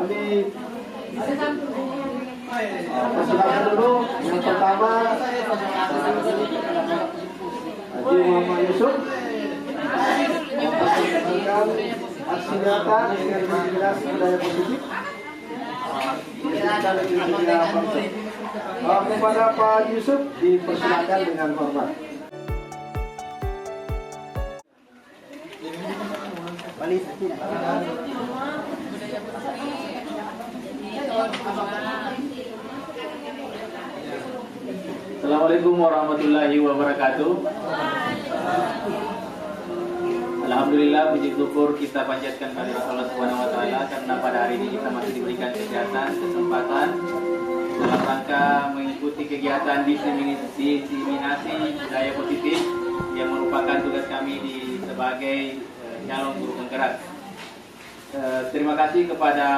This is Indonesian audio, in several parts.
kami persilakan dulu yang pertama Haji Muhammad Yusuf memperkenalkan aksi nyata dengan inspirasi budaya positif. Kepada Pak Yusuf dipersilakan dengan hormat. Assalamualaikum warahmatullahi wabarakatuh. Alhamdulillah, puji syukur kita panjatkan kepada Allah Subhanahu wa taala karena pada hari ini kita masih diberikan kesempatan dalam rangka mengikuti kegiatan diseminasi budaya positif yang merupakan tugas kami sebagai calon guru penggerak. Terima kasih kepada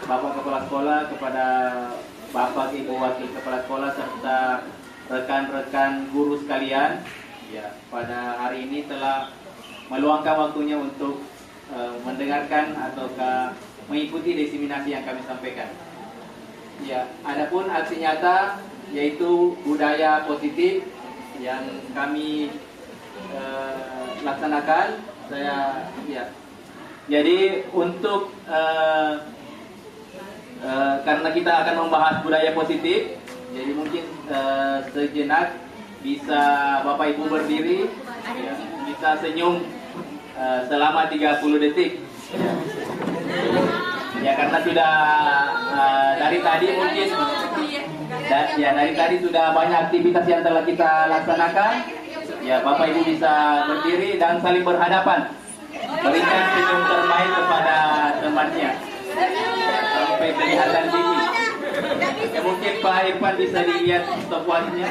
Bapak Kepala Sekolah, kepada Bapak Ibu Wakil Kepala Sekolah serta rekan-rekan guru sekalian. Ya, pada hari ini telah meluangkan waktunya untuk mendengarkan ataukah mengikuti diseminasi yang kami sampaikan. Ya, adapun aksi nyata yaitu budaya positif yang kami laksanakan. Jadi untuk karena kita akan membahas budaya positif, jadi mungkin sejenak bisa Bapak Ibu berdiri, ya, bisa senyum selama 30 detik. Ya, karena sudah dari tadi mungkin dari tadi sudah banyak aktivitas yang telah kita laksanakan. Ya, Bapak Ibu bisa berdiri dan saling berhadapan, berikan senyum terbaik kepada temannya sampai kelihatan gigi. Ya, mungkin Pak Irfan bisa dilihat stopwatchnya.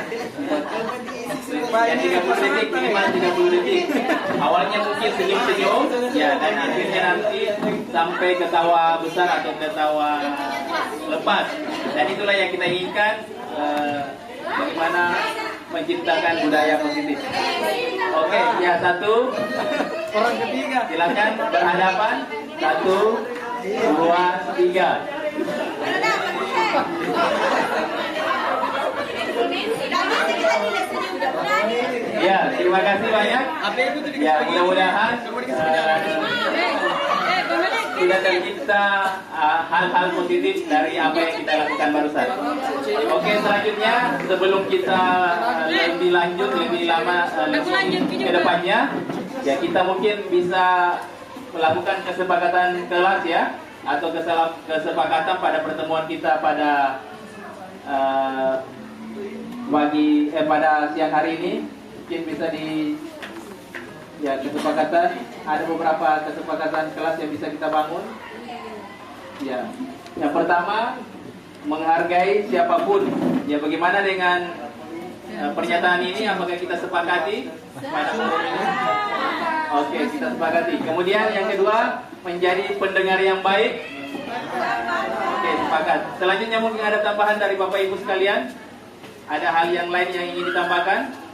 Ya, 30 detik, minimal 30 detik. Awalnya mungkin senyum-senyum, ya, dan akhirnya nanti sampai ketawa besar atau ketawa lepas. Dan itulah yang kita inginkan, bagaimana menciptakan budaya positif. Oke, ya, satu. Orang ketiga. Silakan berhadapan. 1, 2, 3. Ya, terima kasih banyak. Ya, mudah-mudahan sudah tercipta hal-hal positif dari apa yang kita lakukan barusan. Oke, selanjutnya sebelum kita lebih lanjut, lebih lama ke depannya, ya, kita mungkin bisa melakukan kesepakatan kelas, ya, atau kesepakatan pada pertemuan kita pada pada siang hari ini. Mungkin bisa kesepakatan, ada beberapa kesepakatan kelas yang bisa kita bangun. Ya, yang pertama, menghargai siapapun. Ya, bagaimana dengan pernyataan ini? Apakah kita sepakati pada forum ini? Oke, kita sepakati. Kemudian yang kedua, menjadi pendengar yang baik. Oke, sepakat. Selanjutnya mungkin ada tambahan dari Bapak Ibu sekalian. Ada hal yang lain yang ingin ditambahkan?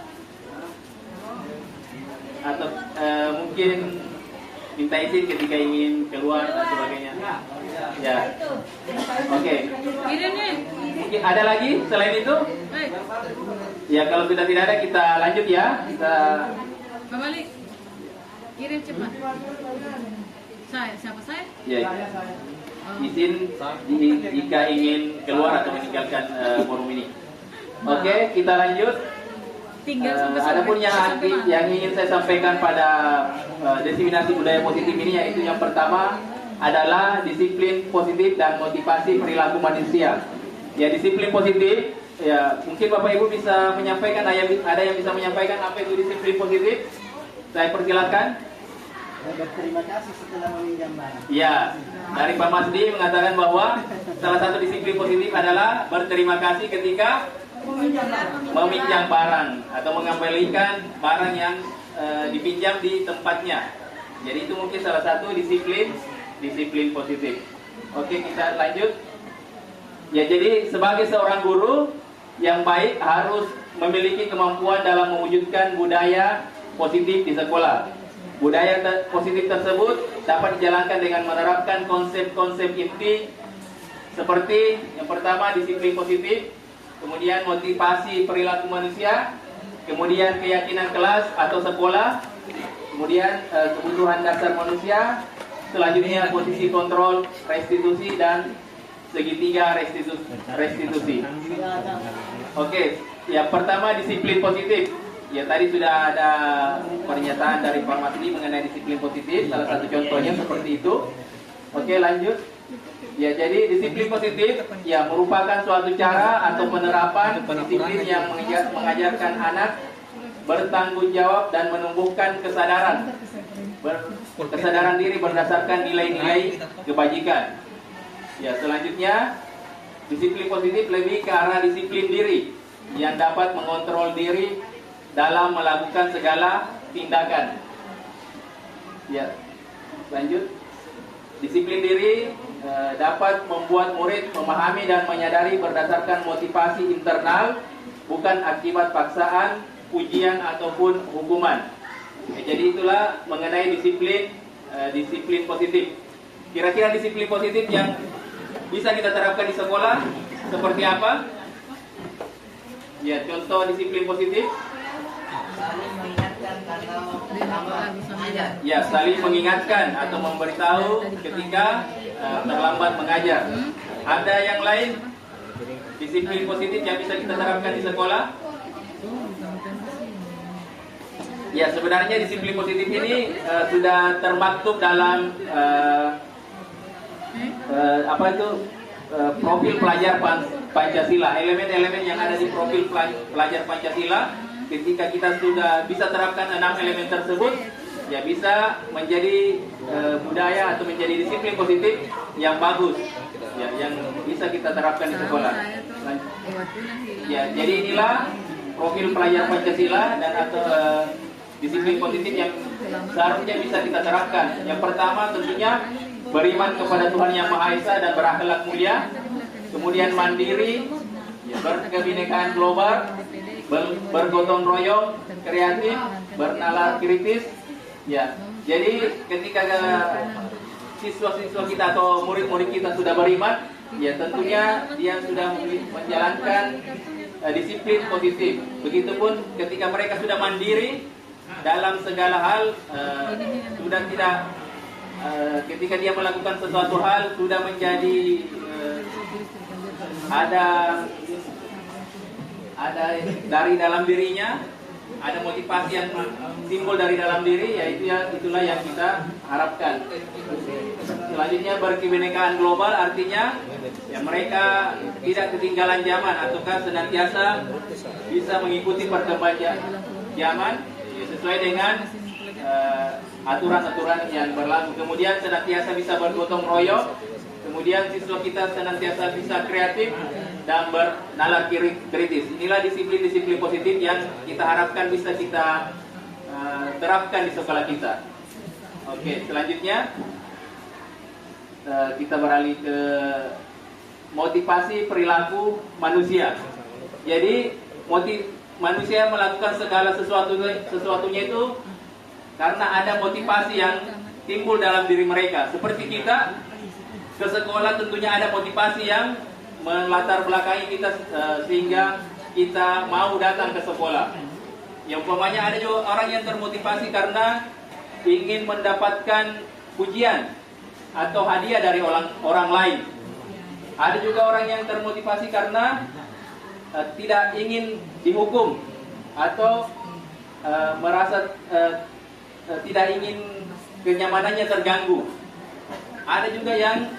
Atau mungkin minta izin ketika ingin keluar dan sebagainya. Ya. Oke. Mungkin ada lagi selain itu? Ya, kalau sudah tidak ada kita lanjut, ya. Kita Balik. Kirim cepat. Siapa saya? Ya. Izin jika ingin keluar atau meninggalkan forum ini. Oke, kita lanjut. Adapun yang ingin saya sampaikan pada diseminasi budaya positif ini, yaitu yang pertama adalah disiplin positif dan motivasi perilaku manusia. Ya, disiplin positif, ya, mungkin Bapak Ibu bisa menyampaikan, ada yang bisa menyampaikan apa itu disiplin positif? Saya persilakan. Berterima kasih setelah meminjam barang. Ya, dari Pak Masdi mengatakan bahwa salah satu disiplin positif adalah berterima kasih ketika meminjam barang atau mengembalikan barang yang dipinjam di tempatnya. Jadi itu mungkin salah satu disiplin positif. Oke, kita lanjut. Ya, jadi sebagai seorang guru yang baik harus memiliki kemampuan dalam mewujudkan budaya positif di sekolah. Budaya positif tersebut dapat dijalankan dengan menerapkan konsep-konsep inti seperti yang pertama disiplin positif, kemudian motivasi perilaku manusia, kemudian keyakinan kelas atau sekolah, kemudian kebutuhan dasar manusia, selanjutnya posisi kontrol, restitusi, dan segitiga restitusi. Oke, yang pertama disiplin positif. Ya, tadi sudah ada pernyataan dari Pak Masli mengenai disiplin positif. Salah satu contohnya seperti itu. Oke, lanjut. Ya, jadi disiplin positif ya merupakan suatu cara atau penerapan disiplin yang mengajarkan anak bertanggung jawab dan menumbuhkan kesadaran diri berdasarkan nilai-nilai kebajikan. Ya, selanjutnya disiplin positif lebih ke arah disiplin diri yang dapat mengontrol diri dalam melakukan segala tindakan. Ya, lanjut. Disiplin diri dapat membuat murid memahami dan menyadari berdasarkan motivasi internal, bukan akibat paksaan, ujian ataupun hukuman. Jadi itulah mengenai disiplin positif. Kira-kira disiplin positif yang bisa kita terapkan di sekolah seperti apa? Ya, contoh disiplin positif. Saling mengingatkan kalau terlambat mengajar. Ya, saling mengingatkan atau memberitahu ketika terlambat mengajar. Ada yang lain disiplin positif yang bisa kita terapkan di sekolah? Ya, sebenarnya disiplin positif ini sudah termaktub dalam profil pelajar Pancasila. Elemen-elemen yang ada di profil pelajar Pancasila, ketika kita sudah bisa terapkan 6 elemen tersebut, ya bisa menjadi budaya atau menjadi disiplin positif yang bagus, ya, yang bisa kita terapkan di sekolah. Ya, jadi inilah profil pelajar Pancasila dan atau disiplin positif yang seharusnya bisa kita terapkan. Yang pertama tentunya beriman kepada Tuhan Yang Maha Esa dan berakhlak mulia, kemudian mandiri, ya, berkebinekaan global, bergotong royong, kreatif, bernalar kritis. Ya, jadi ketika siswa-siswa kita atau murid-murid kita sudah beriman, ya tentunya dia sudah menjalankan disiplin positif. Begitupun ketika mereka sudah mandiri dalam segala hal, sudah tidak ketika dia melakukan sesuatu hal sudah menjadi ada dari dalam dirinya, ada motivasi yang timbul dari dalam diri, yaitu itulah yang kita harapkan. Selanjutnya berkebinekaan global, artinya ya mereka tidak ketinggalan zaman ataukah senantiasa bisa mengikuti perkembangan zaman sesuai dengan aturan-aturan yang berlaku. Kemudian senantiasa bisa bergotong royong. Kemudian siswa kita senantiasa bisa kreatif dan bernalar kritis. Inilah disiplin-disiplin positif yang kita harapkan bisa kita terapkan di sekolah kita. Oke, selanjutnya kita beralih ke motivasi perilaku manusia. Jadi manusia melakukan segala sesuatunya itu karena ada motivasi yang timbul dalam diri mereka. Seperti kita ke sekolah tentunya ada motivasi yang melatar belakangi kita sehingga kita mau datang ke sekolah. Yang umpamanya ada juga orang yang termotivasi karena ingin mendapatkan pujian atau hadiah dari orang lain. Ada juga orang yang termotivasi karena tidak ingin dihukum atau merasa tidak ingin kenyamanannya terganggu. Ada juga yang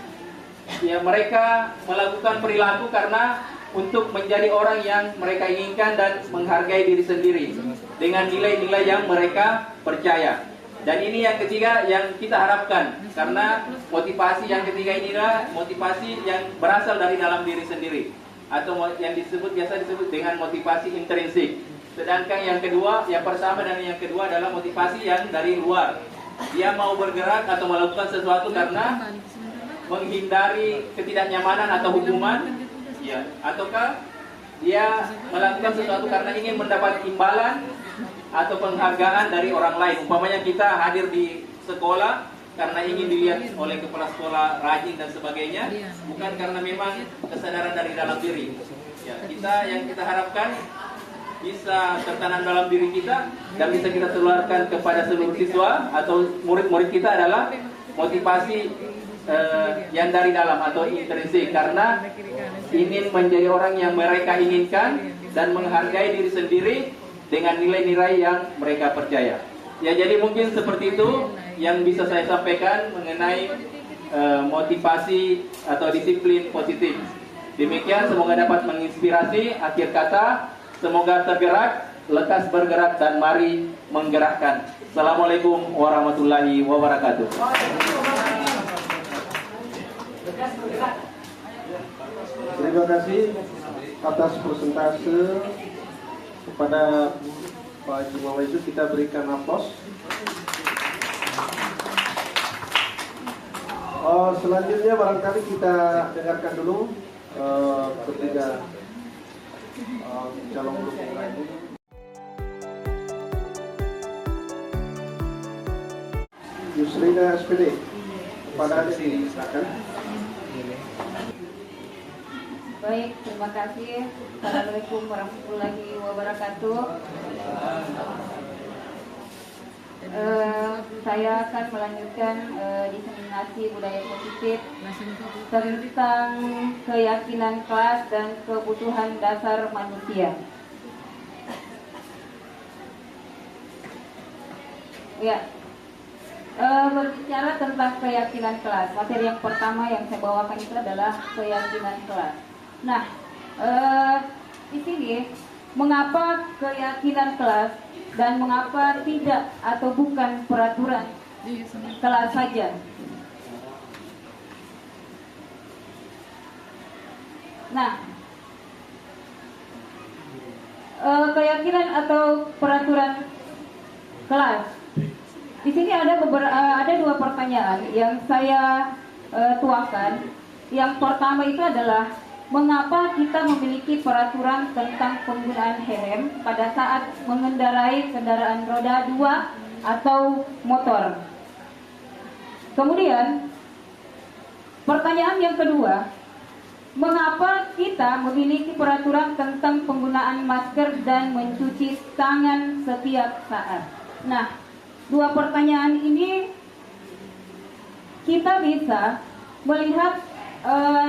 mereka melakukan perilaku karena untuk menjadi orang yang mereka inginkan dan menghargai diri sendiri dengan nilai-nilai yang mereka percaya. Dan ini yang ketiga yang kita harapkan, karena motivasi yang ketiga inilah motivasi yang berasal dari dalam diri sendiri atau yang biasa disebut dengan motivasi intrinsik. Sedangkan yang pertama dan yang kedua adalah motivasi yang dari luar. Dia mau bergerak atau melakukan sesuatu karena menghindari ketidaknyamanan atau hukuman, ya, ataukah dia melakukan sesuatu karena ingin mendapat imbalan atau penghargaan dari orang lain. Umpamanya kita hadir di sekolah karena ingin dilihat oleh kepala sekolah rajin dan sebagainya, bukan karena memang kesadaran dari dalam diri. Ya, yang kita harapkan bisa tertanam dalam diri kita dan bisa kita tularkan kepada seluruh siswa atau murid-murid kita adalah motivasi yang dari dalam atau intrinsik, karena ingin menjadi orang yang mereka inginkan dan menghargai diri sendiri dengan nilai-nilai yang mereka percaya. Ya, jadi mungkin seperti itu yang bisa saya sampaikan mengenai motivasi atau disiplin positif. Demikian, semoga dapat menginspirasi. Akhir kata, semoga tergerak, lekas bergerak, dan mari menggerakkan. Assalamualaikum warahmatullahi wabarakatuh. Terima kasih atas persentase kepada Pak Haji Muhammad itu. Kita berikan aplaus. Selanjutnya barangkali kita dengarkan dulu ketiga calon guru pengganti. Yusrina SPD, kepada Anda silakan. Baik, terima kasih. Assalamualaikum warahmatullahi wabarakatuh. Saya akan melanjutkan diseminasi budaya positif tentang keyakinan kelas dan kebutuhan dasar manusia. Ya, berbicara tentang keyakinan kelas, materi yang pertama yang saya bawakan itu adalah keyakinan kelas. Nah, di sini mengapa keyakinan kelas dan mengapa tidak atau bukan peraturan kelas saja? Nah, keyakinan atau peraturan kelas. Di sini ada dua pertanyaan yang saya tuangkan. Yang pertama itu adalah mengapa kita memiliki peraturan tentang penggunaan helm pada saat mengendarai kendaraan roda 2 atau motor. Kemudian, pertanyaan yang kedua, mengapa kita memiliki peraturan tentang penggunaan masker dan mencuci tangan setiap saat? Nah, dua pertanyaan ini kita bisa melihat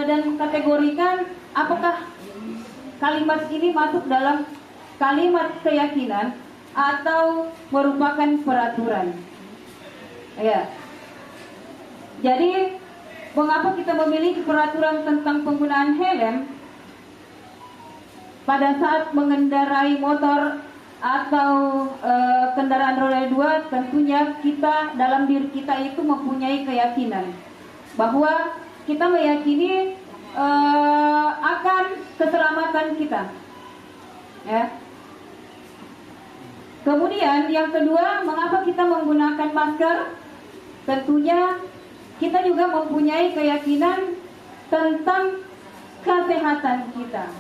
dan kategorikan apakah kalimat ini masuk dalam kalimat keyakinan atau merupakan peraturan. Ya. Jadi, mengapa kita memiliki peraturan tentang penggunaan helm pada saat mengendarai motor atau kendaraan roda 2? Tentunya kita dalam diri kita itu mempunyai keyakinan bahwa kita meyakini akan keselamatan kita. Ya. Kemudian yang kedua, mengapa kita menggunakan masker? Tentunya kita juga mempunyai keyakinan tentang kesehatan kita.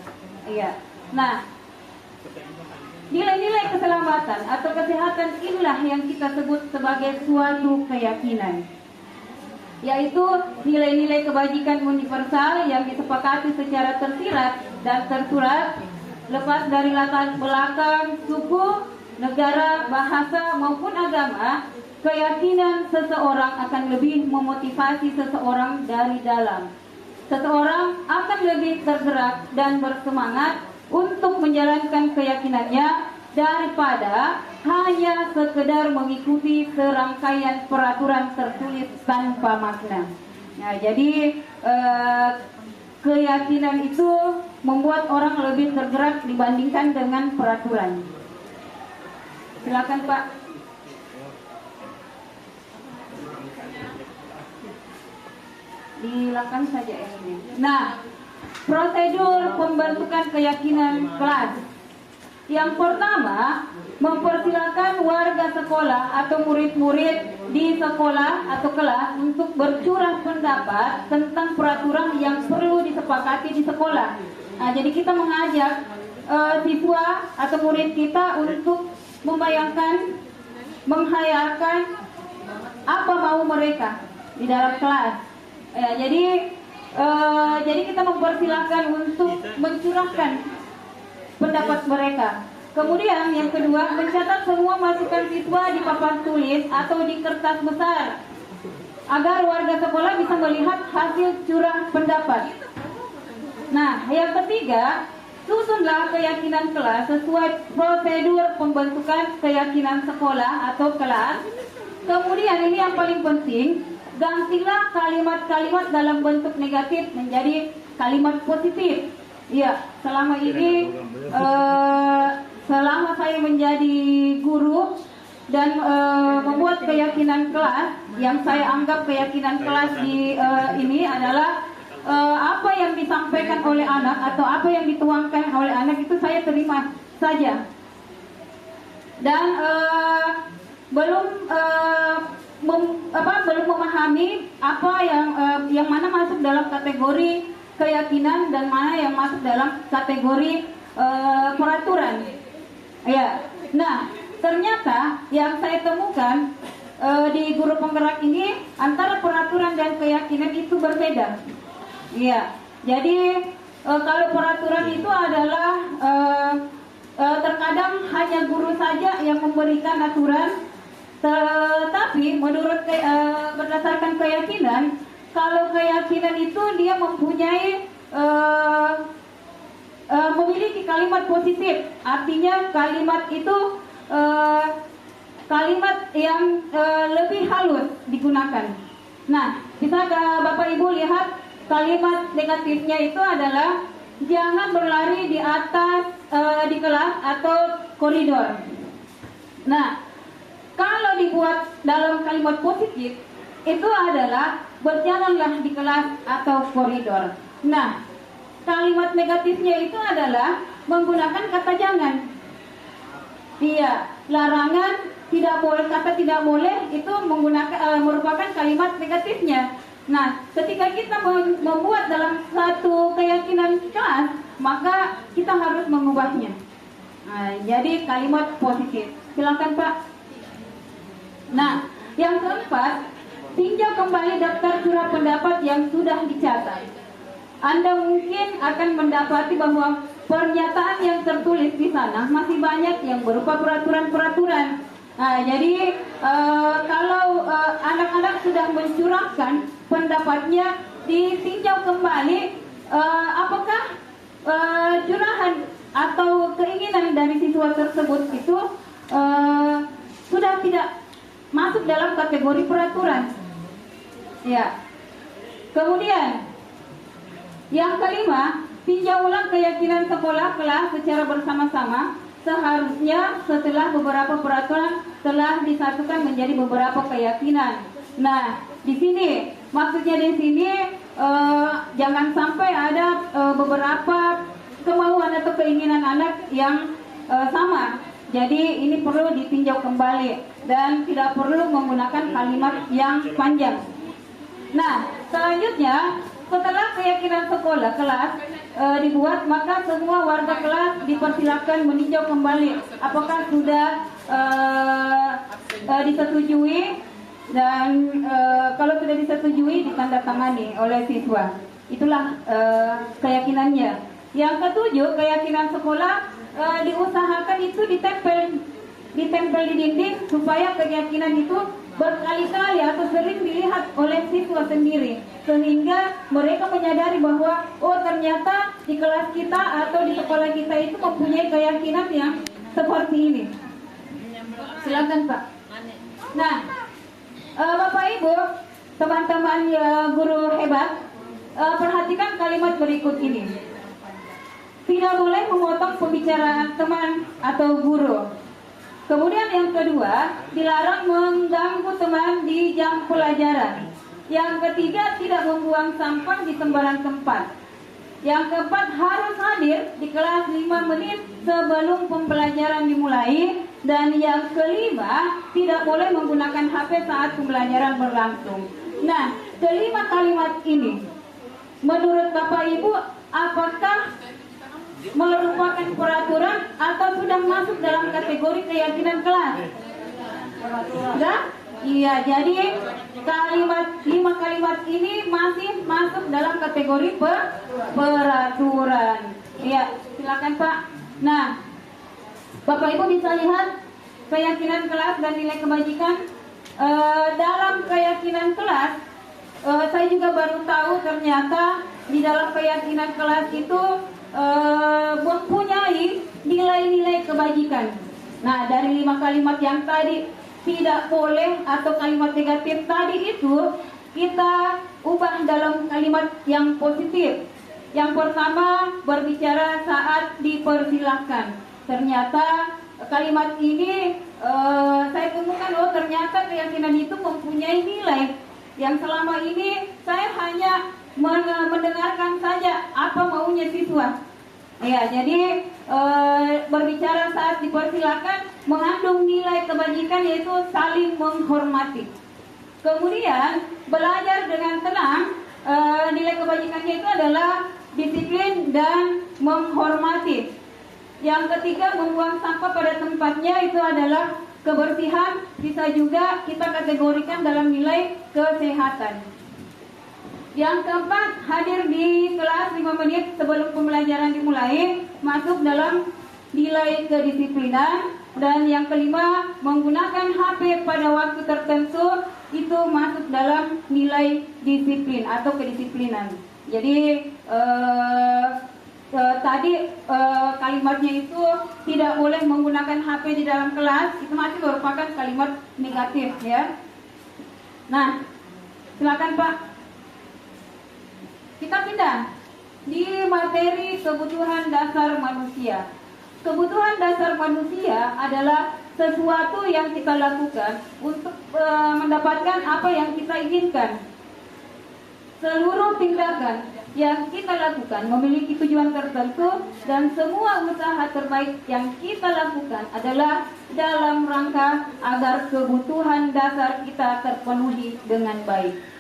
Iya. Nah, nilai-nilai keselamatan atau kesehatan inilah yang kita sebut sebagai suatu keyakinan, yaitu nilai-nilai kebajikan universal yang disepakati secara tersirat dan tersurat, lepas dari latar belakang, suku, negara, bahasa maupun agama. Keyakinan seseorang akan lebih memotivasi seseorang dari dalam. Seseorang akan lebih tergerak dan bersemangat untuk menjalankan keyakinannya daripada hanya sekedar mengikuti serangkaian peraturan tertulis tanpa makna. Nah, jadi keyakinan itu membuat orang lebih tergerak dibandingkan dengan peraturan. Silakan, Pak. Dilakukan saja ini. Nah, prosedur pembentukan keyakinan kelas. Yang pertama, mempersilakan warga sekolah atau murid-murid di sekolah atau kelas untuk bercurah pendapat tentang peraturan yang perlu disepakati di sekolah. Nah, jadi kita mengajak siswa atau murid kita untuk membayangkan, menghayalkan apa mau mereka di dalam kelas. Jadi kita mempersilahkan untuk mencurahkan pendapat mereka. Kemudian yang kedua, mencatat semua masukan siswa di papan tulis atau di kertas besar agar warga sekolah bisa melihat hasil curah pendapat. Nah, yang ketiga, susunlah keyakinan kelas sesuai prosedur pembentukan keyakinan sekolah atau kelas. Kemudian ini yang paling penting, gantilah kalimat-kalimat dalam bentuk negatif menjadi kalimat positif. Ya, selama ini selama saya menjadi guru dan membuat keyakinan kelas, yang saya anggap keyakinan kelas di ini adalah apa yang disampaikan oleh anak atau apa yang dituangkan oleh anak itu saya terima saja. Dan belum memahami apa yang mana masuk dalam kategori keyakinan dan mana yang masuk dalam kategori peraturan. Ya, nah ternyata yang saya temukan di guru penggerak ini antara peraturan dan keyakinan itu berbeda. Ya, jadi kalau peraturan itu adalah terkadang hanya guru saja yang memberikan aturan, tetapi menurut berdasarkan keyakinan, kalau keyakinan itu dia mempunyai memiliki kalimat positif, artinya kalimat itu kalimat yang lebih halus digunakan. Nah, bisa Bapak Ibu lihat kalimat negatifnya itu adalah jangan berlari di atas di kelas atau koridor. Nah, kalau dibuat dalam kalimat positif itu adalah berjalanlah di kelas atau koridor. Nah, kalimat negatifnya itu adalah menggunakan kata jangan. Iya, larangan, tidak boleh, kata tidak boleh itu menggunakan merupakan kalimat negatifnya. Nah, ketika kita membuat dalam satu keyakinan kelas, maka kita harus mengubahnya. Nah, jadi kalimat positif. Silakan Pak. Nah, yang keempat, tinjau kembali daftar curah pendapat yang sudah dicatat. Anda mungkin akan mendapati bahwa pernyataan yang tertulis di sana masih banyak yang berupa peraturan-peraturan. Nah, jadi kalau anak-anak sudah mencurahkan pendapatnya, ditinjau kembali apakah curahan atau keinginan dari siswa tersebut itu sudah tidak masuk dalam kategori peraturan. Ya. Kemudian yang kelima, tinjau ulang keyakinan sekolah kelas secara bersama-sama. Seharusnya setelah beberapa peraturan telah disatukan menjadi beberapa keyakinan. Nah, di sini maksudnya di sini jangan sampai ada beberapa kemauan atau keinginan anak yang sama. Jadi ini perlu ditinjau kembali dan tidak perlu menggunakan kalimat yang panjang. Nah, selanjutnya setelah keyakinan sekolah kelas dibuat, maka semua warga kelas dipersilakan meninjau kembali apakah sudah disetujui dan kalau sudah disetujui ditandatangani oleh siswa. Itulah keyakinannya. Yang ketujuh, keyakinan sekolah diusahakan itu ditempel di dinding supaya keyakinan itu berkali-kali atau sering dilihat oleh siswa sendiri, sehingga mereka menyadari bahwa oh ternyata di kelas kita atau di sekolah kita itu mempunyai keyakinan yang seperti ini. Silakan Pak. Nah, Bapak Ibu, teman-teman guru hebat, perhatikan kalimat berikut ini. Tidak boleh memotong pembicaraan teman atau guru. Kemudian yang kedua, dilarang mengganggu teman di jam pelajaran. Yang ketiga, tidak membuang sampah di sembarang tempat. Yang keempat, harus hadir di kelas 5 menit sebelum pembelajaran dimulai. Dan yang kelima, tidak boleh menggunakan HP saat pembelajaran berlangsung. Nah, kelima kalimat ini, menurut Bapak Ibu, apakah merupakan peraturan atau sudah masuk dalam kategori keyakinan kelas? Sudah? Iya, jadi lima kalimat ini masih masuk dalam kategori peraturan. Iya, silakan Pak. Nah, Bapak Ibu bisa lihat keyakinan kelas dan nilai kebajikan. Dalam keyakinan kelas, saya juga baru tahu ternyata di dalam keyakinan kelas itu mempunyai nilai-nilai kebajikan. Nah, dari 5 kalimat yang tadi tidak boleh atau kalimat negatif tadi itu kita ubah dalam kalimat yang positif. Yang pertama berbicara saat dipersilahkan. Ternyata kalimat ini saya temukan ternyata keyakinan itu mempunyai nilai yang selama ini saya hanya mendengarkan saja apa maunya siswa. Ya, jadi berbicara saat dipersilakan mengandung nilai kebajikan yaitu saling menghormati. Kemudian belajar dengan tenang, nilai kebajikannya itu adalah disiplin dan menghormati. Yang ketiga, membuang sampah pada tempatnya itu adalah kebersihan, bisa juga kita kategorikan dalam nilai kesehatan. Yang keempat, hadir di kelas 5 menit sebelum pembelajaran dimulai, masuk dalam nilai kedisiplinan. Dan yang kelima, menggunakan HP pada waktu tertentu, itu masuk dalam nilai disiplin atau kedisiplinan. Jadi tadi kalimatnya itu tidak boleh menggunakan HP di dalam kelas, itu masih merupakan kalimat negatif ya. Nah, silakan Pak. Kita pindah di materi kebutuhan dasar manusia. Kebutuhan dasar manusia adalah sesuatu yang kita lakukan untuk mendapatkan apa yang kita inginkan. Seluruh tindakan yang kita lakukan memiliki tujuan tertentu dan semua usaha terbaik yang kita lakukan adalah dalam rangka agar kebutuhan dasar kita terpenuhi dengan baik.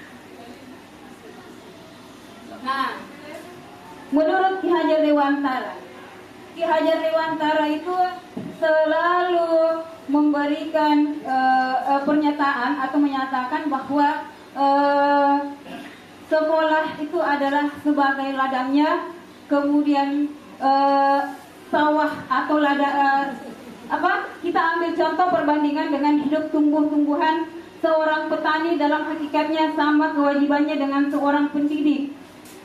Nah, menurut Ki Hajar Dewantara, Ki Hajar Dewantara itu selalu memberikan pernyataan atau menyatakan bahwa sekolah itu adalah sebagai ladangnya, kemudian sawah atau kita ambil contoh perbandingan dengan hidup tumbuh-tumbuhan. Seorang petani dalam hakikatnya sama kewajibannya dengan seorang pendidik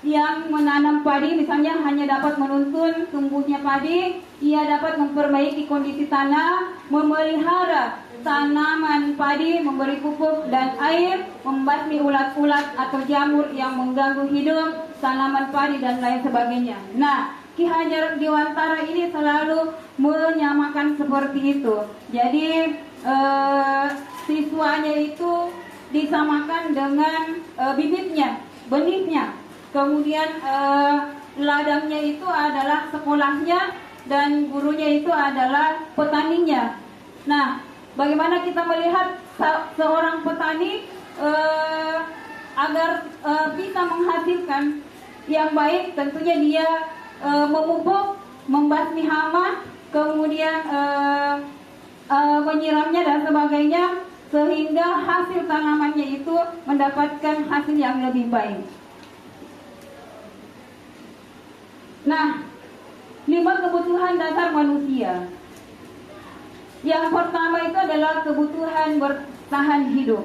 yang menanam padi, misalnya hanya dapat menuntun tumbuhnya padi, ia dapat memperbaiki kondisi tanah, memelihara tanaman padi, memberi pupuk dan air, membasmi ulat-ulat atau jamur yang mengganggu hidup tanaman padi dan lain sebagainya. Nah, Ki Hajar Dewantara ini selalu menyamakan seperti itu. Jadi siswanya itu disamakan dengan bibitnya, benihnya. Kemudian ladangnya itu adalah sekolahnya dan gurunya itu adalah petaninya. Nah, bagaimana kita melihat seorang petani agar bisa menghasilkan yang baik? Tentunya dia memupuk, membasmi hama, kemudian menyiramnya dan sebagainya, sehingga hasil tanamannya itu mendapatkan hasil yang lebih baik. Nah, 5 kebutuhan dasar manusia. Yang pertama itu adalah kebutuhan bertahan hidup.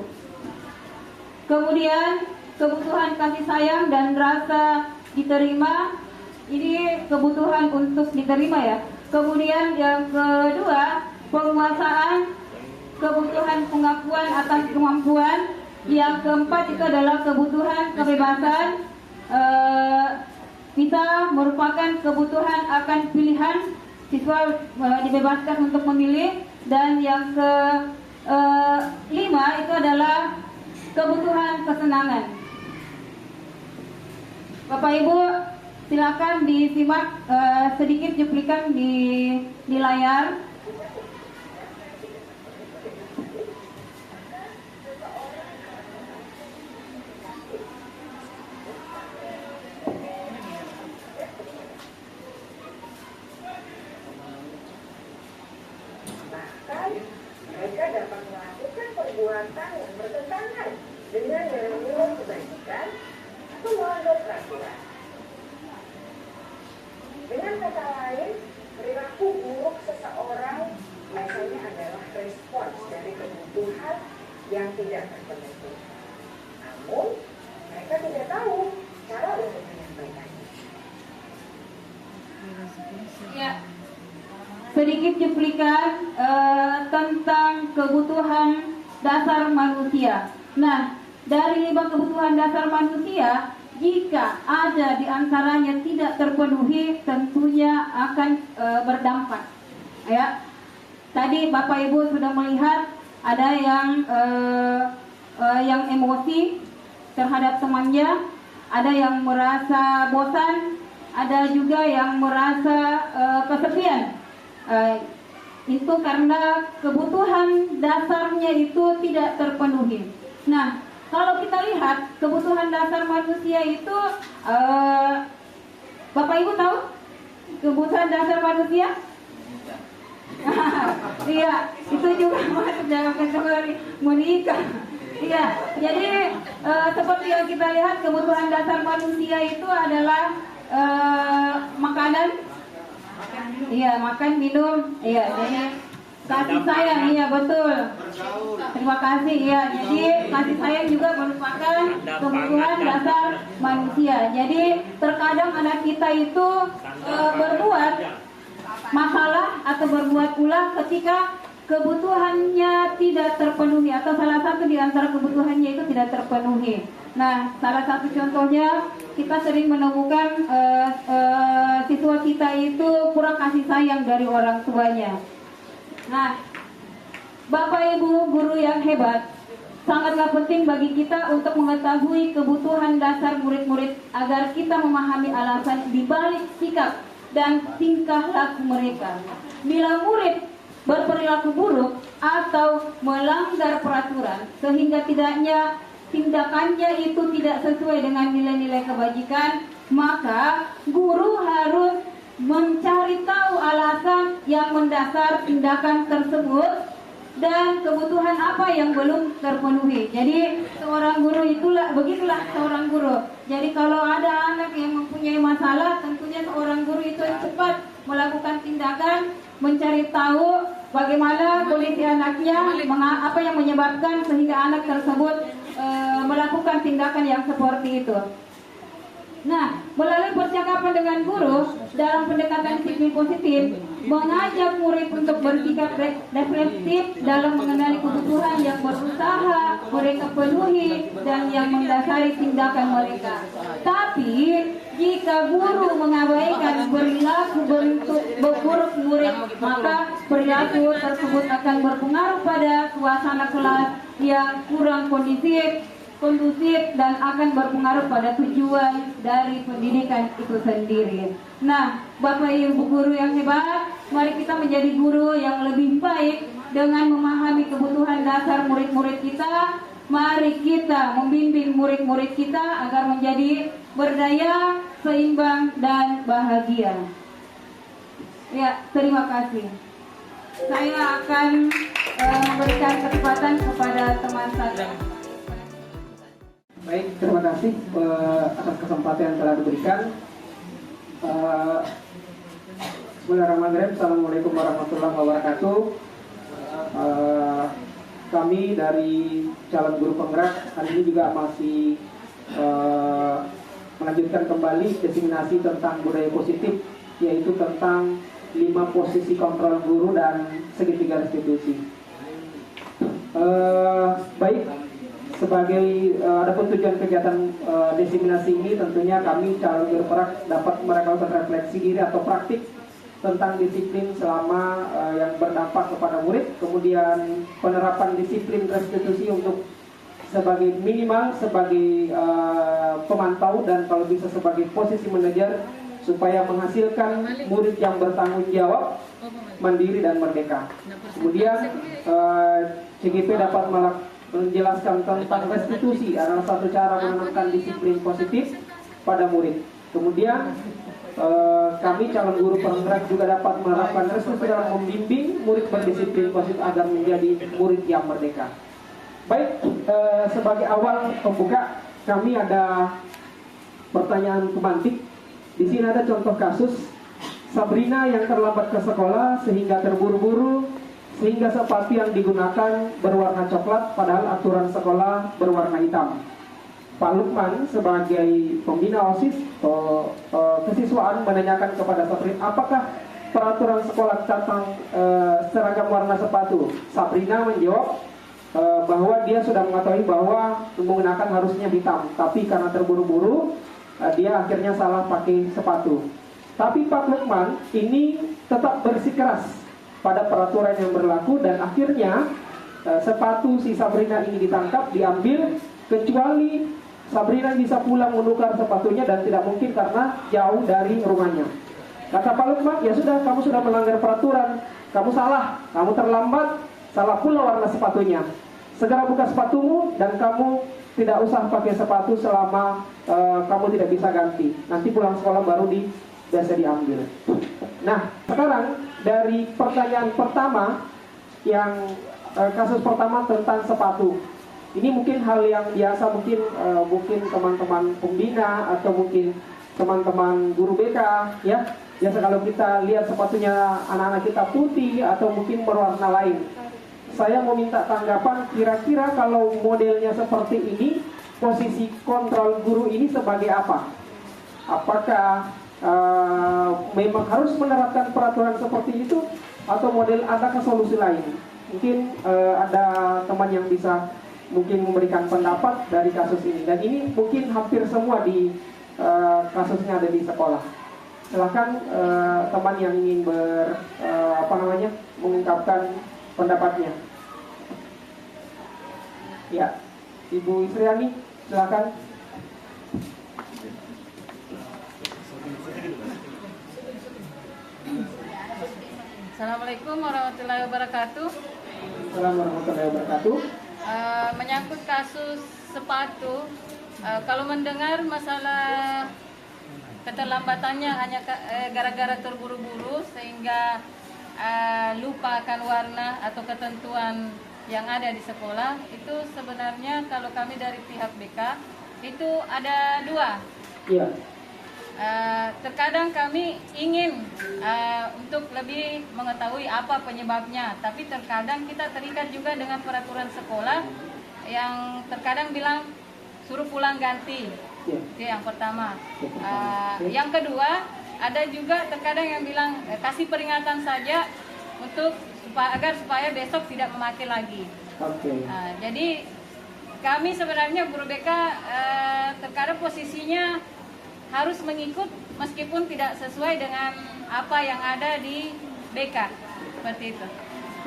Kemudian kebutuhan kasih sayang dan rasa diterima. Ini kebutuhan untuk diterima ya. Kemudian yang kedua, penguasaan, kebutuhan pengakuan atas kemampuan. Yang keempat itu adalah kebutuhan kebebasan. Kita merupakan kebutuhan akan pilihan, siswa dibebaskan untuk memilih. Dan yang kelima itu adalah kebutuhan kesenangan. Bapak Ibu, silakan disimak sedikit cuplikan di layar. Mereka dapat melakukan perbuatan yang kata lain, perilaku buruk seseorang biasanya adalah respons dari kebutuhan yang tidak terpenuhi. Namun, mereka tidak tahu cara untuk menyampaikannya. Ya, sedikit cuplikan tentang kebutuhan dasar manusia. Nah, dari 5 kebutuhan dasar manusia, jika ada di antaranya tidak terpenuhi, tentunya akan berdampak. Ya, tadi Bapak Ibu sudah melihat ada yang emosi terhadap temannya, ada yang merasa bosan, ada juga yang merasa kesepian. Itu karena kebutuhan dasarnya itu tidak terpenuhi. Nah, kalau kita lihat kebutuhan dasar manusia itu, Bapak Ibu tahu kebutuhan dasar manusia? Iya, itu juga masuk dalam kategori menikah. Iya, jadi seperti yang kita lihat kebutuhan dasar manusia itu adalah makanan, iya, makan, minum, iya, jadi kasih sayang, iya betul. Terima kasih, iya. Jadi kasih sayang juga merupakan kebutuhan dasar manusia. Jadi terkadang anak kita itu berbuat masalah atau berbuat ulah ketika kebutuhannya tidak terpenuhi atau salah satu di antara kebutuhannya itu tidak terpenuhi. Nah, salah satu contohnya kita sering menemukan siswa kita itu kurang kasih sayang dari orang tuanya. Nah, Bapak Ibu guru yang hebat, sangatlah penting bagi kita untuk mengetahui kebutuhan dasar murid-murid agar kita memahami alasan dibalik sikap dan tingkah laku mereka. Bila murid berperilaku buruk atau melanggar peraturan sehingga tindakannya itu tidak sesuai dengan nilai-nilai kebajikan, maka guru harus mencari tahu alasan yang mendasar tindakan tersebut dan kebutuhan apa yang belum terpenuhi. Jadi seorang guru begitulah seorang guru. Jadi kalau ada anak yang mempunyai masalah, tentunya seorang guru itu cepat melakukan tindakan, mencari tahu bagaimana kondisi anaknya, apa yang menyebabkan sehingga anak tersebut melakukan tindakan yang seperti itu. Nah, melalui percakapan dengan guru dalam pendekatan disiplin positif, mengajak murid untuk bersikap reflektif dalam mengenali kebutuhan yang berusaha mereka penuhi dan yang mendasari tindakan mereka. Tapi, jika guru mengabaikan perilaku buruk murid, maka perilaku tersebut akan berpengaruh pada suasana kelas yang kurang kondusif dan akan berpengaruh pada tujuan dari pendidikan itu sendiri. Nah, Bapak Ibu guru yang hebat, mari kita menjadi guru yang lebih baik dengan memahami kebutuhan dasar murid-murid kita. Mari kita membimbing murid-murid kita agar menjadi berdaya, seimbang, dan bahagia. Ya, terima kasih. Saya akan memberikan kesempatan kepada teman saya. Baik, terima kasih atas kesempatan yang telah diberikan. Bismillahirrahmanirrahim. Assalamualaikum warahmatullahi wabarakatuh. Kami dari calon guru penggerak hari ini juga masih melanjutkan kembali diseminasi tentang budaya positif, yaitu tentang 5 posisi kontrol guru dan segitiga restitusi. Baik, sebagai adapun tujuan kegiatan diseminasi ini, tentunya kami calon guru penggerak dapat melakukan refleksi diri atau praktik tentang disiplin selama yang berdampak kepada murid, kemudian penerapan disiplin restitusi untuk sebagai minimal sebagai pemantau dan kalau bisa sebagai posisi manajer supaya menghasilkan murid yang bertanggung jawab, mandiri dan merdeka. Kemudian CGP dapat menjelaskan tentang restitusi adalah satu cara menanamkan disiplin positif pada murid. Kemudian kami calon guru penggerak juga dapat menerapkan restitusi dalam membimbing murid berdisiplin positif agar menjadi murid yang merdeka. Baik, sebagai awal pembuka kami ada pertanyaan pemantik. Di sini ada contoh kasus Sabrina yang terlambat ke sekolah sehingga terburu-buru, sehingga sepatu yang digunakan berwarna coklat padahal aturan sekolah berwarna hitam. Pak Lukman sebagai pembina OSIS kesiswaan menanyakan kepada Sabrina, apakah peraturan sekolah tentang seragam warna sepatu? Sabrina menjawab bahwa dia sudah mengetahui bahwa menggunakan harusnya hitam, tapi karena terburu-buru dia akhirnya salah pakai sepatu. Tapi Pak Lukman ini tetap bersikeras pada peraturan yang berlaku dan akhirnya sepatu si Sabrina ini ditangkap, diambil, kecuali Sabrina bisa pulang menukar sepatunya dan tidak mungkin karena jauh dari rumahnya. Kata Pak Lukman, ya sudah, kamu sudah melanggar peraturan, kamu salah, kamu terlambat, salah pula warna sepatunya. Segera buka sepatumu dan kamu tidak usah pakai sepatu selama kamu tidak bisa ganti. Nanti pulang sekolah baru biasa diambil. Nah, sekarang dari pertanyaan pertama, yang kasus pertama tentang sepatu. Ini mungkin hal yang biasa, mungkin teman-teman pembina atau mungkin teman-teman guru BK, ya. Biasa kalau kita lihat sepatunya anak-anak kita putih atau mungkin berwarna lain. Saya mau minta tanggapan, kira-kira kalau modelnya seperti ini, posisi kontrol guru ini sebagai apa? Apakah memang harus menerapkan peraturan seperti itu atau model adakah solusi lain? Mungkin ada teman yang bisa mungkin memberikan pendapat dari kasus ini, dan ini mungkin hampir semua di kasusnya ada di sekolah. Silakan teman yang ingin mengungkapkan pendapatnya. Ya, Ibu Isriani, silakan. Assalamualaikum warahmatullahi wabarakatuh. Assalamualaikum warahmatullahi wabarakatuh. Menyangkut kasus sepatu, kalau mendengar masalah keterlambatannya hanya gara-gara terburu-buru sehingga lupa akan warna atau ketentuan yang ada di sekolah, itu sebenarnya kalau kami dari pihak BK itu ada dua. Iya. Terkadang kami ingin untuk lebih mengetahui apa penyebabnya, tapi terkadang kita terikat juga dengan peraturan sekolah yang terkadang bilang suruh pulang ganti. Itu yang pertama. Yang kedua, ada juga terkadang yang bilang kasih peringatan saja untuk agar supaya besok tidak memakai lagi. Jadi kami sebenarnya guru BK terkadang posisinya harus mengikut meskipun tidak sesuai dengan apa yang ada di BK, seperti itu.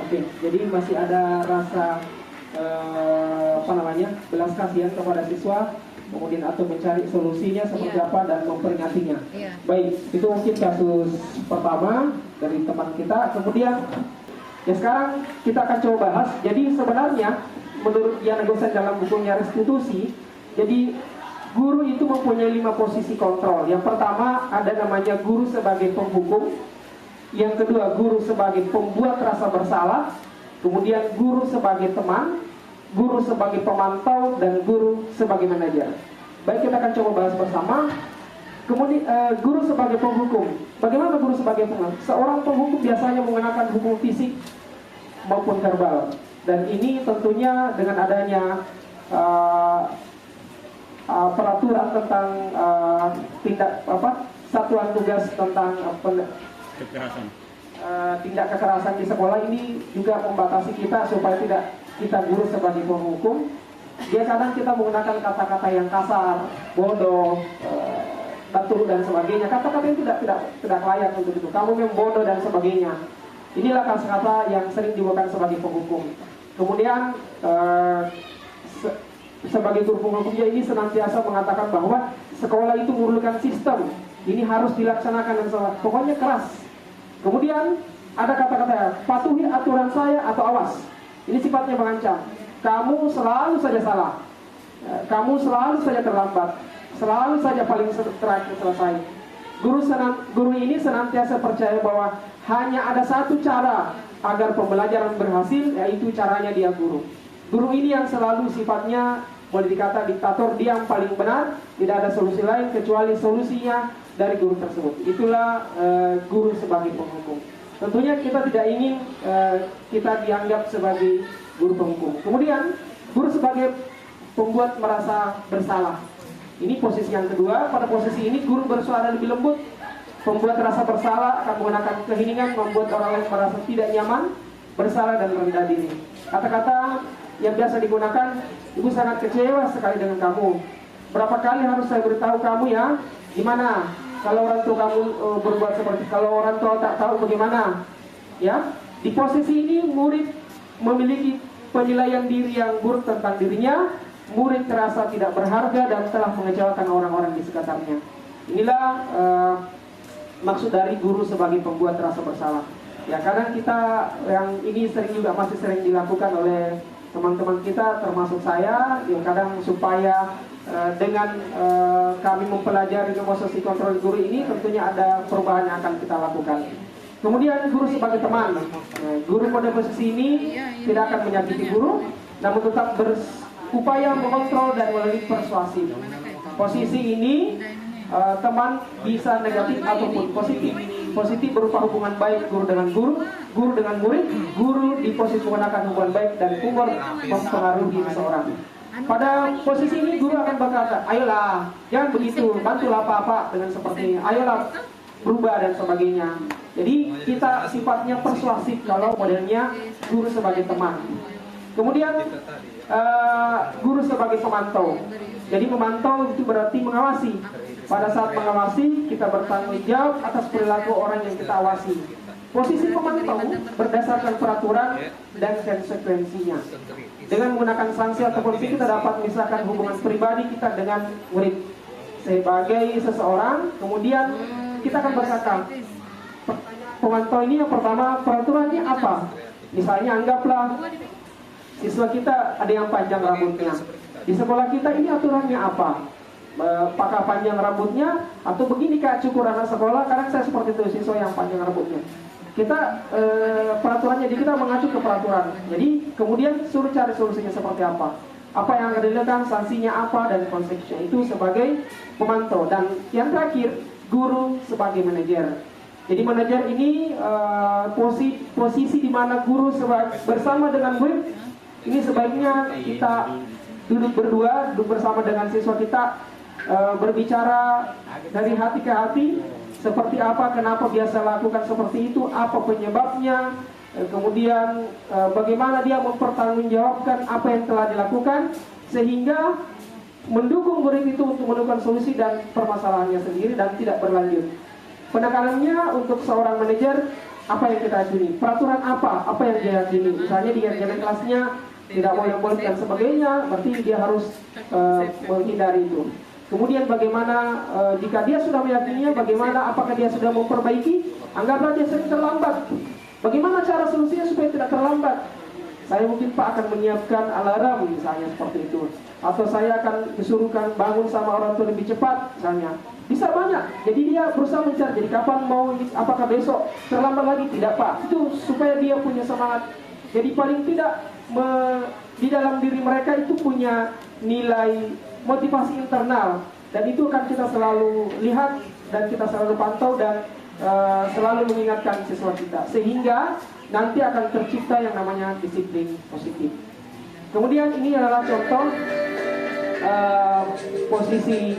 Oke, jadi masih ada rasa belas kasihan kepada siswa, kemudian atau mencari solusinya seperti apa dan memperingatinya. Baik, itu mungkin kasus pertama dari teman kita. Kemudian ya sekarang kita akan coba bahas. Jadi sebenarnya menurut Diana Gosen dalam bukunya Restitusi, jadi guru itu mempunyai 5 posisi kontrol. Yang pertama ada namanya guru sebagai penghukum. Yang kedua guru sebagai pembuat rasa bersalah. Kemudian guru sebagai teman, guru sebagai pemantau, dan guru sebagai manajer. Baik, kita akan coba bahas bersama. Kemudian guru sebagai penghukum. Bagaimana guru sebagai penghukum? Seorang penghukum biasanya menggunakan hukum fisik maupun verbal. Dan ini tentunya dengan adanya peraturan tentang satuan tugas tentang tindak kekerasan di sekolah ini juga membatasi kita supaya tidak kita guru sebagai penghukum. Dia kadang kita menggunakan kata-kata yang kasar, bodoh, batu dan sebagainya. Kata-kata itu tidak layak untuk itu. Kamu memang bodoh dan sebagainya. Inilah kata-kata yang sering digunakan sebagai penghukum. Kemudian sebagai guru penghukumnya ini senantiasa mengatakan bahwa sekolah itu memerlukan sistem, ini harus dilaksanakan dan pokoknya keras. Kemudian ada kata-kata patuhi aturan saya atau awas. Ini sifatnya mengancam. Kamu selalu saja salah, kamu selalu saja terlambat, selalu saja paling terakhir selesai. Guru ini senantiasa percaya bahwa hanya ada satu cara agar pembelajaran berhasil, yaitu caranya dia guru. Guru ini yang selalu sifatnya boleh dikata diktator, dia yang paling benar, tidak ada solusi lain kecuali solusinya dari guru tersebut. Itulah guru sebagai penghukum. Tentunya kita tidak ingin kita dianggap sebagai guru penghukum. Kemudian guru sebagai pembuat merasa bersalah. Ini posisi yang kedua. Pada posisi ini guru bersuara lebih lembut, pembuat rasa bersalah, akan menggunakan keheningan, membuat orang lain merasa tidak nyaman, bersalah dan rendah diri. Kata-kata yang biasa digunakan, ibu sangat kecewa sekali dengan kamu. Berapa kali harus saya beritahu kamu ya? Gimana? Kalau orang tua kamu berbuat seperti, kalau orang tua tak tahu bagaimana? Ya, di posisi ini murid memiliki penilaian diri yang buruk tentang dirinya. Murid terasa tidak berharga dan telah mengecewakan orang-orang di sekitarnya. Inilah maksud dari guru sebagai pembuat rasa bersalah. Ya, kadang kita yang ini masih sering dilakukan oleh teman-teman kita, termasuk saya, yang kadang supaya dengan kami mempelajari posisi kontrol guru ini, tentunya ada perubahan yang akan kita lakukan. Kemudian guru sebagai teman. Guru pada posisi ini tidak akan menyakiti guru, namun tetap berupaya mengontrol dan melalui persuasi. Posisi ini teman bisa negatif ataupun positif. Positif berupa hubungan baik guru dengan guru, guru dengan murid, guru di posisi menggunakan hubungan baik dan humor mempengaruhi seseorang. Pada posisi ini guru akan berkata, ayolah, jangan begitu, bantulah apa-apa dengan seperti ini, ayolah berubah dan sebagainya. Jadi kita sifatnya persuasif kalau modelnya guru sebagai teman. Kemudian guru sebagai pemantau. Jadi memantau itu berarti mengawasi. Pada saat mengawasi, kita bertanggung jawab atas perilaku orang yang kita awasi. Posisi pemantau berdasarkan peraturan dan konsekuensinya. Dengan menggunakan sanksi atau polisi, kita dapat memisahkan hubungan pribadi kita dengan murid. Sebagai seseorang, kemudian kita akan berkata, pemantau ini yang pertama, peraturannya apa? Misalnya anggaplah siswa kita ada yang panjang rambutnya. Di sekolah kita ini aturannya apa? Apakah panjang rambutnya atau begini Kak, cukur anak sekolah? Kadang saya seperti itu, siswa yang panjang rambutnya. Kita peraturannya, jadi kita mengacu ke peraturan. Jadi kemudian suruh cari solusinya seperti apa yang akan dilakukan, sanksinya apa, dan konsekuensinya. Itu sebagai pemantau. Dan yang terakhir, guru sebagai manajer. Jadi manajer ini posisi di mana guru bersama dengan murid. Ini sebaiknya kita duduk berdua, duduk bersama dengan siswa kita, berbicara dari hati ke hati, seperti apa, kenapa biasa lakukan seperti itu, apa penyebabnya, kemudian bagaimana dia mempertanggungjawabkan apa yang telah dilakukan, sehingga mendukung murid itu untuk menemukan solusi dan permasalahannya sendiri dan tidak berlanjut. Penekanannya untuk seorang manajer, apa yang kita yakini, peraturan apa yang dia yakini. Misalnya di jalan kelasnya tidak boleh dan sebagainya, berarti dia harus menghindari itu. Kemudian bagaimana jika dia sudah meyakininya, bagaimana, apakah dia sudah memperbaiki? Anggaplah dia sering terlambat, bagaimana cara solusinya supaya tidak terlambat? Saya mungkin Pak akan menyiapkan alarm misalnya seperti itu, atau saya akan disuruhkan bangun sama orang tua lebih cepat misalnya. Bisa banyak, jadi dia berusaha mencari, jadi kapan mau, apakah besok, terlambat lagi, tidak Pak. Itu supaya dia punya semangat. Jadi paling tidak di dalam diri mereka itu punya nilai motivasi internal, dan itu akan kita selalu lihat dan kita selalu pantau dan selalu mengingatkan siswa kita, sehingga nanti akan tercipta yang namanya disiplin positif. Kemudian ini adalah contoh posisi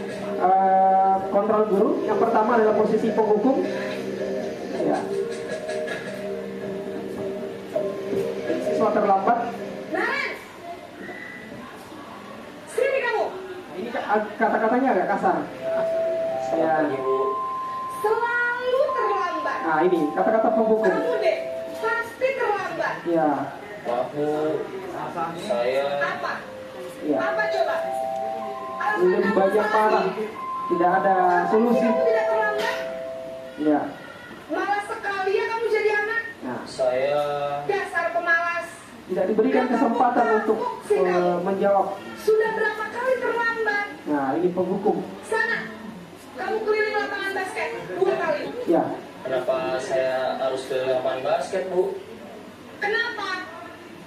kontrol guru. Yang pertama adalah posisi penghukum. Ya. Siswa terlambat. Sini kamu. Ini kata-katanya agak kasar. Ya. Selalu terlambat. Nah ini kata-kata penghukum. Kamu deh, pasti terlambat. Ya. Saya Apa? Ya. Apa coba? Alasan Lebih kamu banyak saat parah. ini. Tidak ada solusi. Kamu tidak terlambat. Ya. Malas sekali ya kamu jadi anak. Nah, saya Dasar pemalas. tidak diberikan kesempatan untuk menjawab. Sudah berapa kali terlambat? Nah ini penghukum. Sana, kamu keliling lapangan basket 2 kali. Ya. kenapa saya harus ke lapangan basket, Bu? Kenapa?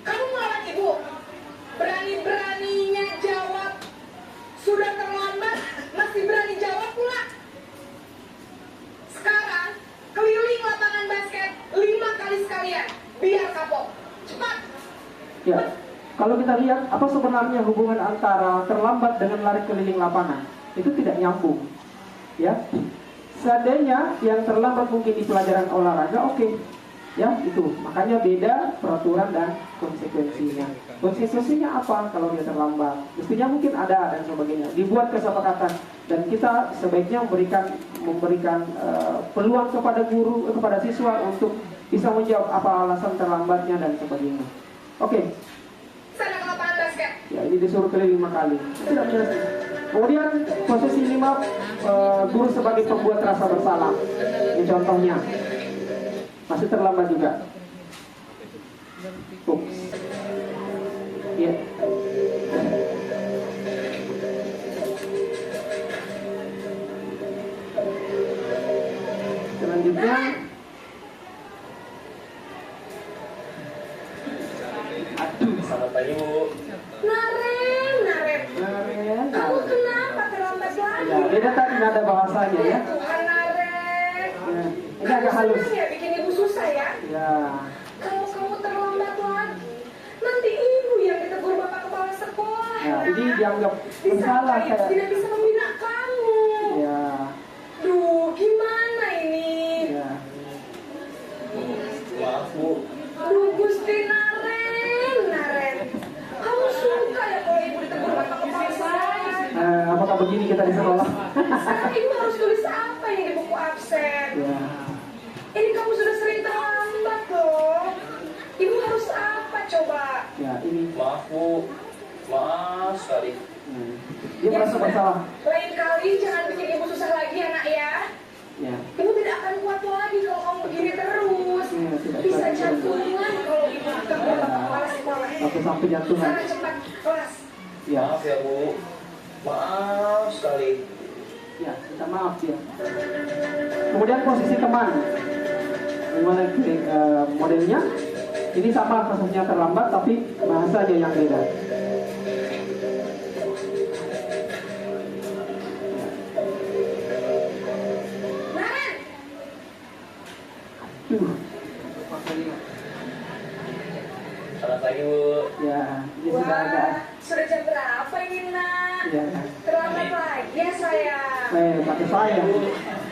Kamu melawan ibu. Berani-beraninya jawab Sudah terlambat, masih berani jawab pula. Sekarang, keliling lapangan basket 5 kali sekalian. Biar kapok. Cepat. Ya, kalau kita lihat apa sebenarnya hubungan antara terlambat dengan lari keliling lapangan, itu tidak nyambung. Ya, seandainya yang terlambat mungkin di pelajaran olahraga, oke. Ya, itu. Makanya beda peraturan dan konsekuensinya. Konsekuensinya apa kalau dia terlambat? Mestinya mungkin ada dan sebagainya. Dibuat kesepakatan dan kita sebaiknya memberikan peluang kepada guru, kepada siswa untuk bisa menjawab apa alasan terlambatnya dan sebagainya. Oke. Sana ke lapangan basket. Ya, ini disuruh keliling 5 kali. Tidak menyelesaikan. Kemudian posisi 5, guru sebagai pembuat rasa bersalah. Ini contohnya. Masih terlambat juga. Ups. Ya. Selanjutnya, Selamat pagi, Bu. Naren. Kamu kenapa terlambat lagi? ya, beda tadi nada bahasanya ya. Tuhan, Naren. Ya, ini agak halus. Ya, bikin ibu susah ya. Ya, Kalau kamu terlambat lagi, nanti ibu yang ditegur bapak kepala sekolah. ya, Nak. ini dianggap bersalah Disangka ibu kayak. tidak bisa membina kamu. Ya, Duh, gimana ini? ya. Maaf, Bu. Duh, Gusti Naren. Kamu suka ya kalau ibu ditegur bapak kepala sekolah? Apakah begini kita di sekolah? Sekarang ibu harus tulis apa yang di buku absen? Ya, Ini kamu sudah sering terlambat loh. Ibu harus apa coba? ya, ini. Maaf, Bu. Maaf sekali. Dia merasa bersalah. Lain kali jangan bikin ibu susah lagi ya nak ya. Ya. Ibu tidak akan kuat lagi kalau kamu begini terus. Iya, tidak Bisa kuat. jantungan kalau ibu ditegur bapak kepala sekolah. Sampai jantungan. Sana cepat kelas. Ya, Maaf ya, Bu. Maaf sekali. ya, minta maaf ya. Kemudian posisi teman. Bagaimana modelnya? Ini sama kasusnya terlambat tapi bahasanya yang beda. Naren, Selamat pagi, Bu. Ya, ini sudah agak. wah, sudah jam berapa ini nak? Ya, Terlambat lagi ya sayang. pakai saya.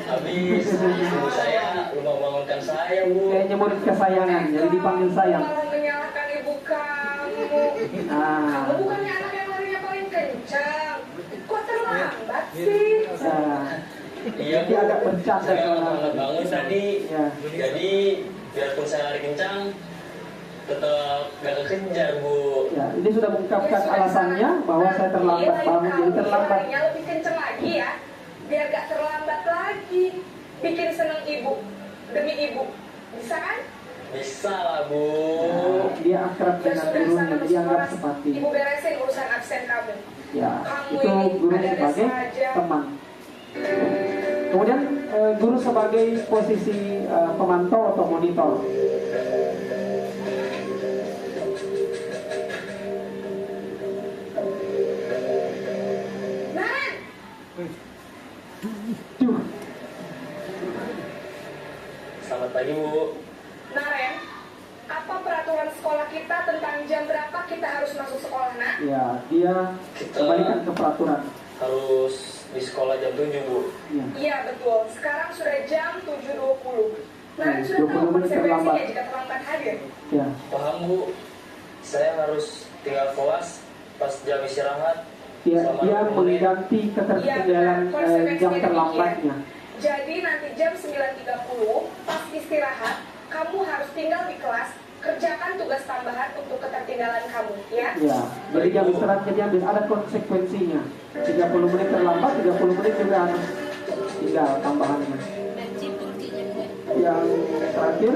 Habis ibu saya lupa bangunkan saya, Bu. Kayaknya murid kesayangan, jadi dipanggil sayang. Malah menyalahkan ibu kamu. Ah, Kamu bukannya anak yang larinya paling kencang. Kok terlambat sih? Iya, Dia Bu. agak bercanda Saya soalnya. lambat bangun tadi. Ya. Jadi, biarpun saya lari kencang, tetap gak kekejar, Bu. Ya, ini sudah mengungkapkan alasannya bahwa saya terlambat bangun, jadi terlambat. Larinya lebih kencang lagi ya. Biar gak terlambat lagi. Bikin seneng ibu. Demi ibu. Bisa kan? Bisa lah, Bu. Nah, dia akrab Ya dengan sudah gurunya, sana ke jadi anggap sekolah. seperti. Ibu beresin urusan absen kamu. Ya, Kamu itu ini guru ada-ada sebagai saja. teman. Kemudian guru sebagai posisi pemantau atau monitor. Naren, Duh, Selamat pagi, Bu. Naren, apa peraturan sekolah kita tentang jam berapa kita harus masuk sekolah, nak? ya dia kembalikan ke peraturan. Harus di sekolah jam 7, Bu. Ya. Iya betul, sekarang sudah jam 7.20. Naren sudah 20 tahu menit konsekuensinya terlambat. jika terlambat hadir. Ya, Paham, Bu. Saya harus tinggal kelas pas jam istirahat. dia Selama dia 20 menit. mengganti ketertinggalan jam terlambatnya. Jadi nanti jam 9.30 pas istirahat, kamu harus tinggal di kelas, kerjakan tugas tambahan untuk ketertinggalan kamu, ya? Ya, jadi jam istirahatnya diambil, ada konsekuensinya. 30 menit terlambat, 30 menit juga harus tinggal tambahannya. Yang terakhir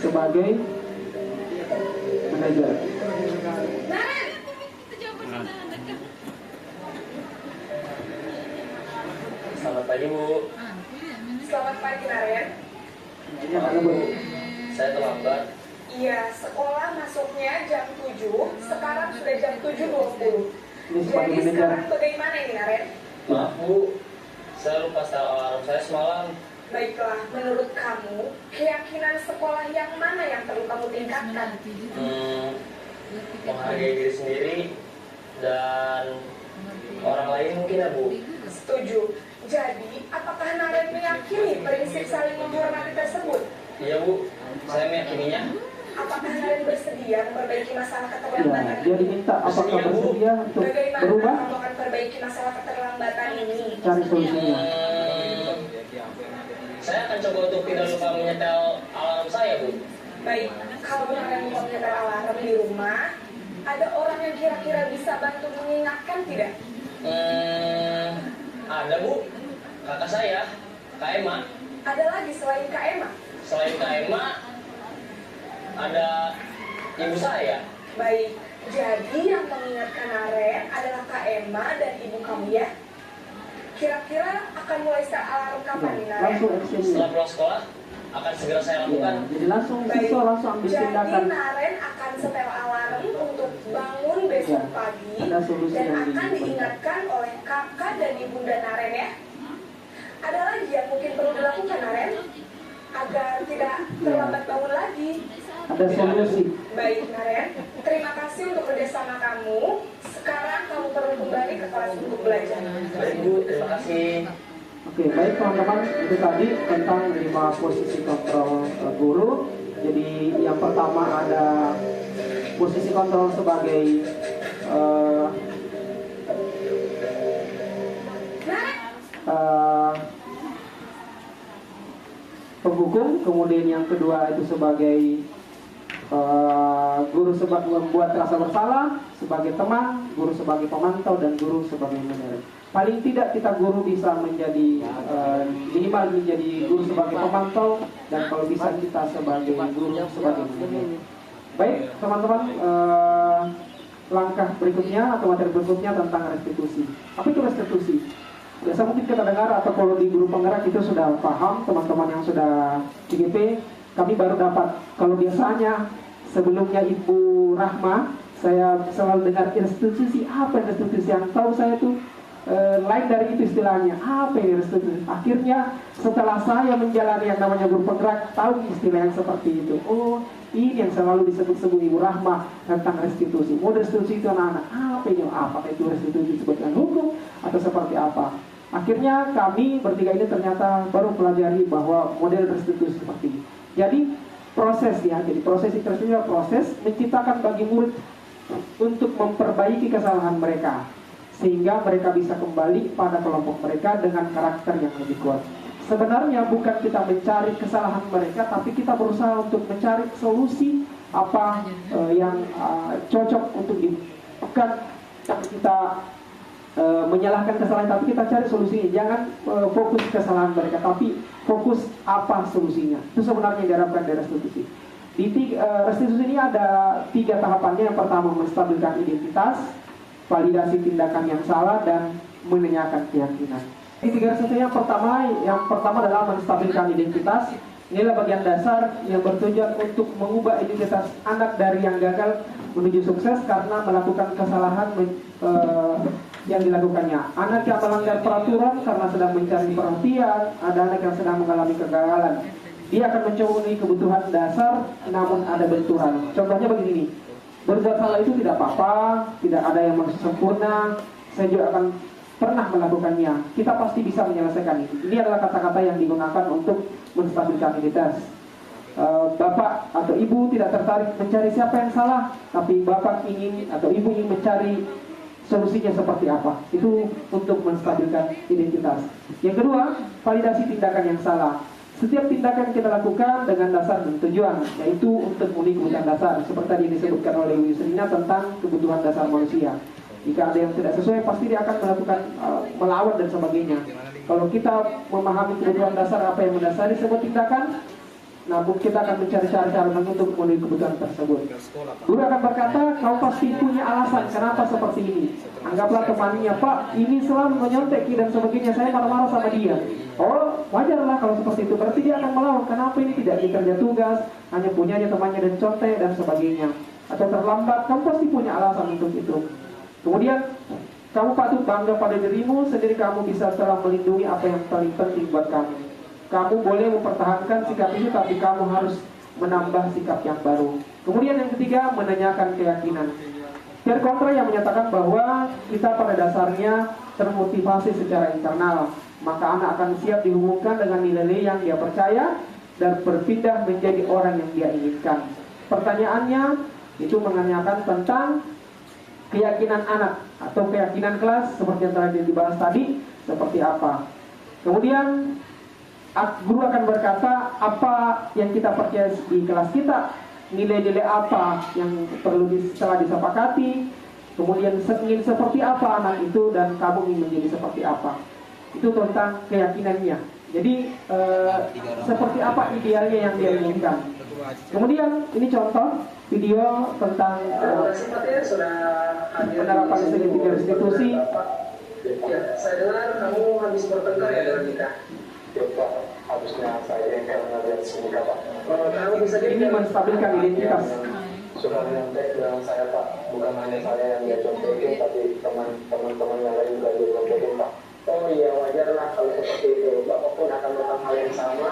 sebagai manajer. Naren, Selamat pagi, Bu. selamat pagi Naren. Ini ada Bu. Saya terlambat. Iya, sekolah masuknya jam 7, sekarang sudah jam 7.20. Ini sebagai Jadi manajer. sekarang bagaimana ini, Naren? Maaf Bu, saya lupa setel alarm saya semalam. Baiklah, menurut kamu, keyakinan sekolah yang mana yang perlu kamu tingkatkan? Menghargai diri sendiri dan orang lain mungkin ya Bu. Setuju. Jadi, apakah Naren meyakini prinsip saling menghormati tersebut? Iya Bu, saya meyakininya. Apakah Naren bersedia memperbaiki masalah Ya, keterlambatan dia ini? diminta apakah bersedia untuk Bagaimana berubah, kamu akan perbaiki masalah keterlambatan ini? cari solusinya. Saya akan coba untuk tidak lupa menyetel alarm saya Bu. Baik, kalau Naren mau menyetel alarm di rumah, ada orang yang kira-kira bisa bantu mengingatkan tidak? Ada Bu, kakak saya, Kak Emma. Ada lagi selain Kak Emma? Selain Kak Emma, ada ibu saya. Baik, jadi yang mengingatkan Naren adalah Kak Emma dan ibu kamu ya? Kira-kira akan mulai start alarm kapan nih Ya, Naren? langsung actionnya. Setelah pulang sekolah, akan segera saya Ya, lakukan. jadi langsung Baik, siswa langsung ambil jadi tindakan. Naren akan setel alarm untuk bangun besok Ya, pagi ada solusi dan yang akan diberikan. diingatkan oleh kakak dan ibunda Naren ya. Ada lagi yang mungkin perlu dilakukan Naren agar tidak terlambat bangun lagi. Ada solusi. Baik Naren, terima kasih untuk kerjasama kamu. Sekarang kamu perlu kembali ke kelas untuk belajar. Baik Bu, terima kasih. Oke, baik teman-teman, itu tadi tentang 5 posisi kontrol guru. Jadi yang pertama ada posisi kontrol sebagai penghukum, kemudian yang kedua itu sebagai guru membuat rasa bersalah, sebagai teman, guru sebagai pemantau, dan guru sebagai manajer. Paling tidak kita guru bisa menjadi minimal menjadi guru sebagai pemantau, dan kalau bisa kita sebagai guru sebagai manajer. Baik teman-teman, langkah berikutnya atau materi berikutnya tentang restitusi. Apa itu restitusi? Biasa mungkin kita dengar atau kalau di guru penggerak itu sudah paham, teman-teman yang sudah CGP, kami baru dapat. Kalau biasanya sebelumnya Ibu Rahma, saya selalu dengar restitusi. Apa restitusi? Yang tahu saya itu lain dari itu istilahnya. Apa yang restitusi? Akhirnya setelah saya menjalani yang namanya guru penggerak, tahu istilah yang seperti itu. Oh, ini yang selalu disebut-sebut Ibu Rahma tentang restitusi. Mau restitusi itu anak-anak, apa ini? Apakah itu restitusi disebutkan hukum atau seperti apa? Akhirnya kami bertiga ini ternyata baru pelajari bahwa model restitusi seperti ini. Jadi proses ya, jadi proses itu adalah proses menciptakan bagi murid untuk memperbaiki kesalahan mereka, sehingga mereka bisa kembali pada kelompok mereka dengan karakter yang lebih kuat. Sebenarnya bukan kita mencari kesalahan mereka, tapi kita berusaha untuk mencari solusi apa yang cocok untuk bukan kita menyalahkan kesalahan, tapi kita cari solusinya. Jangan fokus kesalahan mereka, tapi fokus apa solusinya. Itu sebenarnya yang diharapkan dari restitusi. Di restitusi ini ada 3 tahapannya. Yang pertama menstabilkan identitas, validasi tindakan yang salah, dan menanyakan keyakinan. Di 3 restitusi yang pertama adalah menstabilkan identitas. Inilah bagian dasar yang bertujuan untuk mengubah identitas anak dari yang gagal menuju sukses karena melakukan kesalahan yang dilakukannya. Anak yang melanggar peraturan karena sedang mencari perhatian, ada anak yang sedang mengalami kegagalan. Dia akan memenuhi kebutuhan dasar namun ada benturan. Contohnya begini, berbuat salah itu tidak apa-apa, tidak ada yang sempurna, saya juga akan pernah melakukannya. Kita pasti bisa menyelesaikan itu. Ini adalah kata-kata yang digunakan untuk menstabilkan identitas. Bapak atau ibu tidak tertarik mencari siapa yang salah, tapi bapak ingin atau ibu ingin mencari solusinya seperti apa. Itu untuk menstabilkan identitas. Yang kedua, validasi tindakan yang salah. Setiap tindakan kita lakukan dengan dasar dan tujuan, yaitu untuk memenuhi kebutuhan dasar. Seperti tadi disebutkan oleh Ibu Yusrina tentang kebutuhan dasar manusia. Jika ada yang tidak sesuai, pasti dia akan melakukan melawan dan sebagainya. Kalau kita memahami kebutuhan dasar apa yang mendasari sebuah tindakan, namun kita akan mencari-cari cara untuk memenuhi kebutuhan tersebut. Guru akan berkata, kau pasti punya alasan kenapa seperti ini. Anggaplah temannya, Pak, ini selalu menyontek dan sebagainya, saya marah-marah sama dia. Oh, wajarlah kalau seperti itu, berarti dia akan melawan. Kenapa ini tidak dikerja tugas, hanya punyanya temannya dan contek dan sebagainya. Atau terlambat, kamu pasti punya alasan untuk itu. Kemudian, kamu patut bangga pada dirimu sendiri, kamu bisa telah melindungi apa yang paling penting buat kamu. Kamu boleh mempertahankan sikap itu, tapi kamu harus menambah sikap yang baru. Kemudian yang ketiga, menanyakan keyakinan. Pierre Contra yang menyatakan bahwa kita pada dasarnya termotivasi secara internal, maka anak akan siap dihubungkan dengan nilai-nilai yang dia percaya dan berpindah menjadi orang yang dia inginkan. Pertanyaannya itu menanyakan tentang keyakinan anak atau keyakinan kelas seperti yang tadi dibahas tadi, seperti apa. Kemudian guru akan berkata apa yang kita percaya di kelas kita, nilai-nilai apa yang perlu setelah disepakati, kemudian ingin seperti apa anak itu dan kamu ingin menjadi seperti apa. Itu tentang keyakinannya. Jadi seperti apa idealnya yang dia inginkan. Kemudian ini contoh video tentang penerapan segitiga restitusi. Ya, saya dengar kamu habis bertengkar ya dengan kita. Pak, habisnya saya yang melihat sini Pak. Kamu bisa Ini menstabilkan identitas. Sudah menyontek dengan saya Pak, bukan hanya saya yang dia contekin, tapi teman-teman yang lain juga dia contekin Pak. Oh iya, wajarlah kalau seperti itu. Bapak pun akan melakukan hal yang sama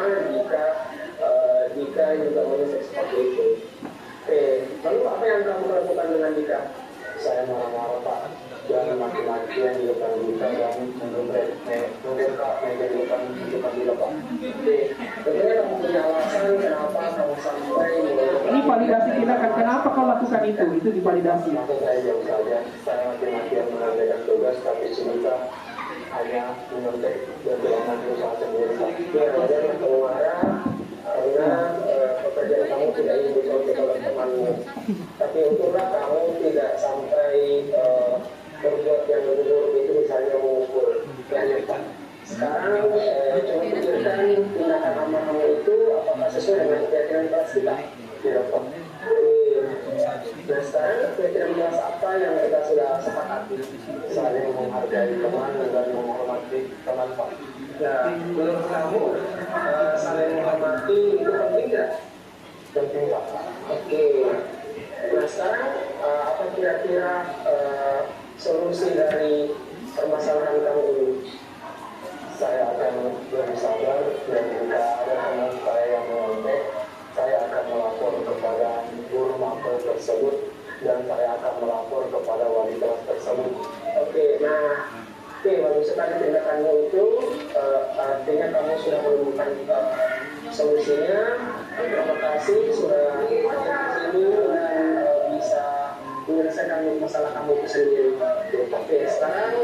jika juga menyontek seperti itu. Oke, lalu apa yang kamu lakukan dengan Dika? Saya marah-marah Pak, dan maki-makian di depan kita dan mungkin Pak menjadi depan kita Pak. Oke, tentunya kamu punya alasan kenapa kamu sampai Ini validasi kita kan, kenapa kau lakukan itu divalidasi. Maksud saya jauh saja, saya maki-makian mengerjakan tugas, tapi Sunita hanya menyontek dan berlaku usaha sendiri Pak. ya wajar kamu marah karena pekerjaan kamu tidak ingin dicontoh oleh temanmu. Tapi untunglah kamu tidak sampai berbuat yang lebih buruk, itu misalnya memukul. Ya, Pak. Sekarang coba pikirkan tindakan amal kamu itu apakah sesuai dengan keyakinan kelas kita? Tidak Pak. Nah sekarang keyakinan kelas apa yang kita sudah sepakati? Saling menghargai teman dan menghormati teman Pak. Nah, menurut kamu saling menghormati itu penting nggak? Penting Pak. Oke. Nah sekarang apa kira-kira solusi dari permasalahan kamu ini? Saya akan lebih sabar dan jika ada teman saya yang menyontek, saya akan melapor kepada guru mapel tersebut dan saya akan melapor kepada wali kelas tersebut. Oke, nah, bagus sekali tindakanmu itu, artinya kamu sudah menemukan solusinya. Terima kasih sudah hadir di sini dan bisa menyelesaikan masalah kamu itu sendiri. Oke, sekarang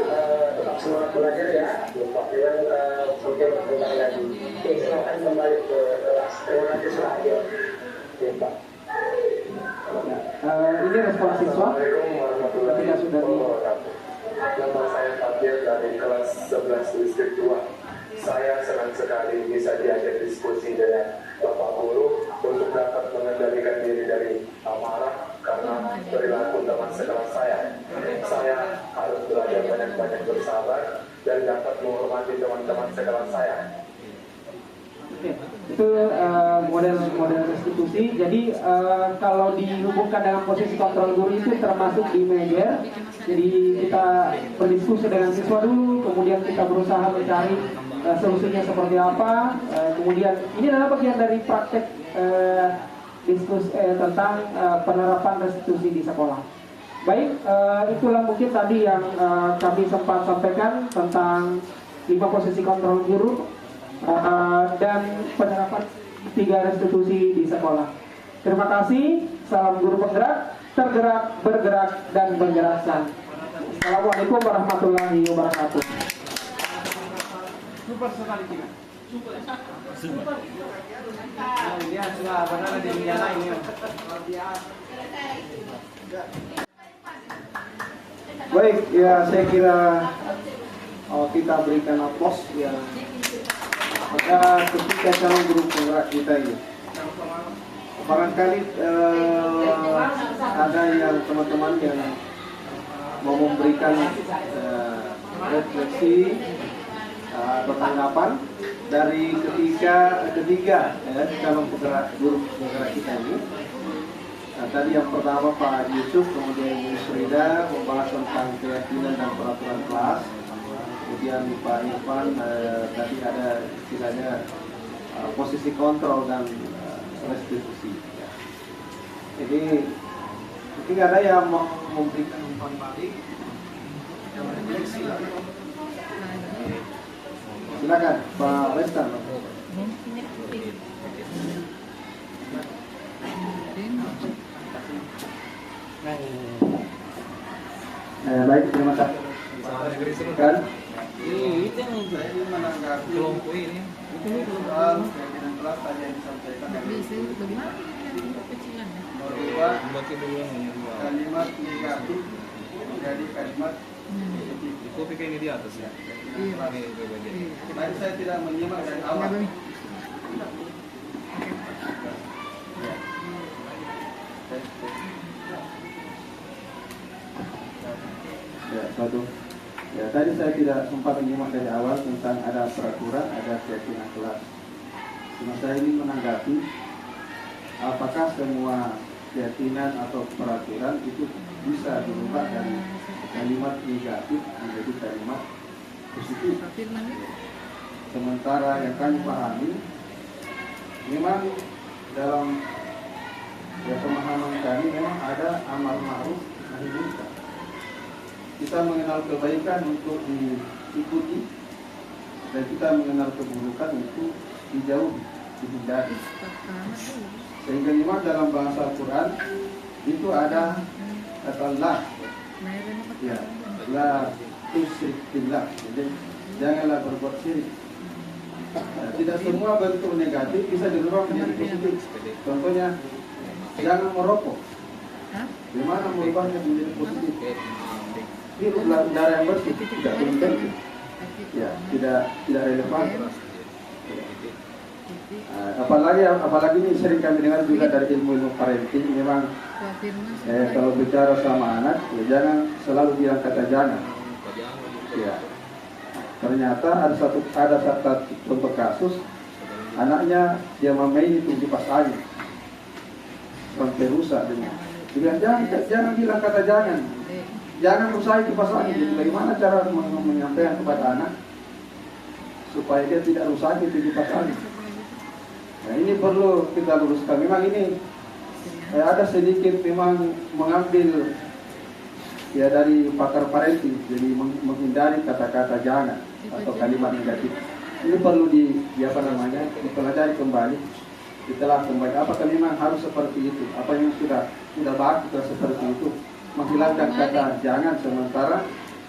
tetap semangat belajar ya. Dengan berbagai perkembangan lagi. Oke, silakan kembali ke kelas. Terima kasih sudah hadir. Pak. Ini respon siswa ketika sudah di Nama saya Fatir dari kelas 11 distrik 2. Saya senang sekali bisa diajak diskusi dengan Bapak Guru untuk dapat mengendalikan diri dari amarah karena perilaku teman sekelas saya. Saya harus belajar banyak-banyak bersabar dan dapat menghormati teman-teman sekelas saya. Oke, itu model restitusi. Jadi kalau dihubungkan dengan posisi kontrol guru itu termasuk di meja. Jadi kita berdiskusi dengan siswa dulu, kemudian kita berusaha mencari solusinya seperti apa. Kemudian ini adalah bagian dari praktek diskusi tentang penerapan restitusi di sekolah. Baik, itulah mungkin tadi yang kami sempat sampaikan tentang 5 posisi kontrol guru dan penerapan 3 restitusi di sekolah. Terima kasih. Salam guru penggerak, tergerak, bergerak, dan bergerakkan. Assalamualaikum warahmatullahi wabarakatuh. Super sekali juga. Super. Dia sudah benar di dunia lain ya. Baik, ya saya kira kita berikan aplaus ya. Maka ketika calon guru penggerak kita ini barangkali ada yang teman-teman yang mau memberikan refleksi atau tanggapan dari ketiga calon guru penggerak kita ini. Nah, tadi yang pertama Pak Yusuf, kemudian Ibu Frida membahas tentang keyakinan dan peraturan kelas. Kemudian Pak Irfan tadi ada istilahnya posisi kontrol dan restitusi. Jadi ketika ada yang mau memberikan umpan balik, yang refleksi. Silakan Pak Westan. Baik, terima kasih. Kan? Ini menanggapi kelompok ini. Soal keyakinan kelas tadi yang disampaikan merubah kalimat negatif menjadi kalimat positif. Kopi ini di atas ya. Baik, saya tidak menyimak dari awal. Ya, satu. Ya, tadi saya tidak sempat menyimak dari awal tentang ada peraturan, ada keyakinan kelas. Cuma saya ini menanggapi apakah semua keyakinan atau peraturan itu bisa dirubah dari kalimat negatif menjadi kalimat positif. Sementara yang kami pahami, memang dalam pemahaman kami memang ada amar ma'ruf nahi munkar. Kita mengenal kebaikan untuk diikuti dan kita mengenal keburukan untuk dijauhi, dihindari. Sehingga memang dalam bahasa Al-Quran itu ada kata la, ya, la tusyrik billah. Jadi janganlah berbuat syirik. Nah, tidak semua bentuk negatif bisa dirubah menjadi positif. Contohnya jangan merokok. Gimana merubahnya menjadi positif? Hirup udara yang bersih, tidak penting, ya, tidak relevan. Apalagi ini sering kami dengar juga dari ilmu parenting. Memang kalau bicara sama anak, ya jangan selalu bilang kata jangan. Ya, ternyata ada satu contoh kasus, anaknya dia memain itu kipas angin sampai rusak dengan. Dia bilang jangan bilang kata jangan rusak kipas angin. Jadi bagaimana cara menyampaikan kepada anak supaya dia tidak rusak itu kipas angin? Nah, ini perlu kita luruskan. Memang ini ada sedikit memang mengambil ya dari pakar parenting, jadi menghindari kata-kata jangan atau kalimat negatif. Ini perlu dipelajari kembali. Setelah kembali, apakah memang harus seperti itu? Apa yang sudah baik kita seperti itu? Menghilangkan kata jangan, sementara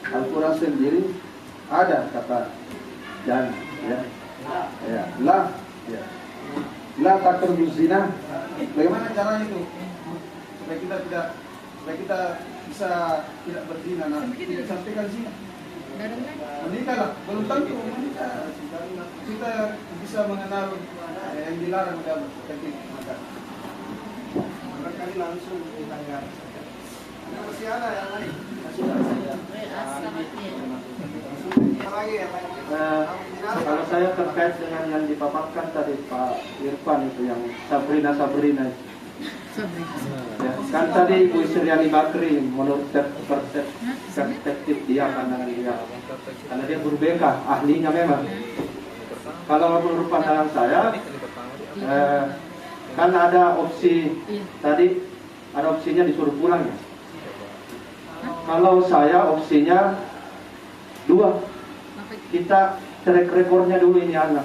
Al-Quran sendiri ada kata jangan, ya, lah, ya, la taqrabuz zina. Bagaimana caranya itu supaya kita bisa tidak berzina? Nah, tidak sampaikan zina. Menikahlah, belum tentu menikah. Kita bisa mengenal yang dilarang dalam teknik maka barangkali langsung ditanya. Masih ada yang lain? Masih ada. Kalau saya terkait dengan yang dipaparkan tadi Pak Irfan itu yang Sabrina ya, kan tadi Ibu Suryani Bakri menurut perspektif dia, pandangan dia, karena dia berbeda ahlinya memang. Kalau menurut pandangan saya kan ada opsi tadi, ada opsinya disuruh pulang ya. Kalau saya opsinya dua, kita track recordnya dulu ini anak.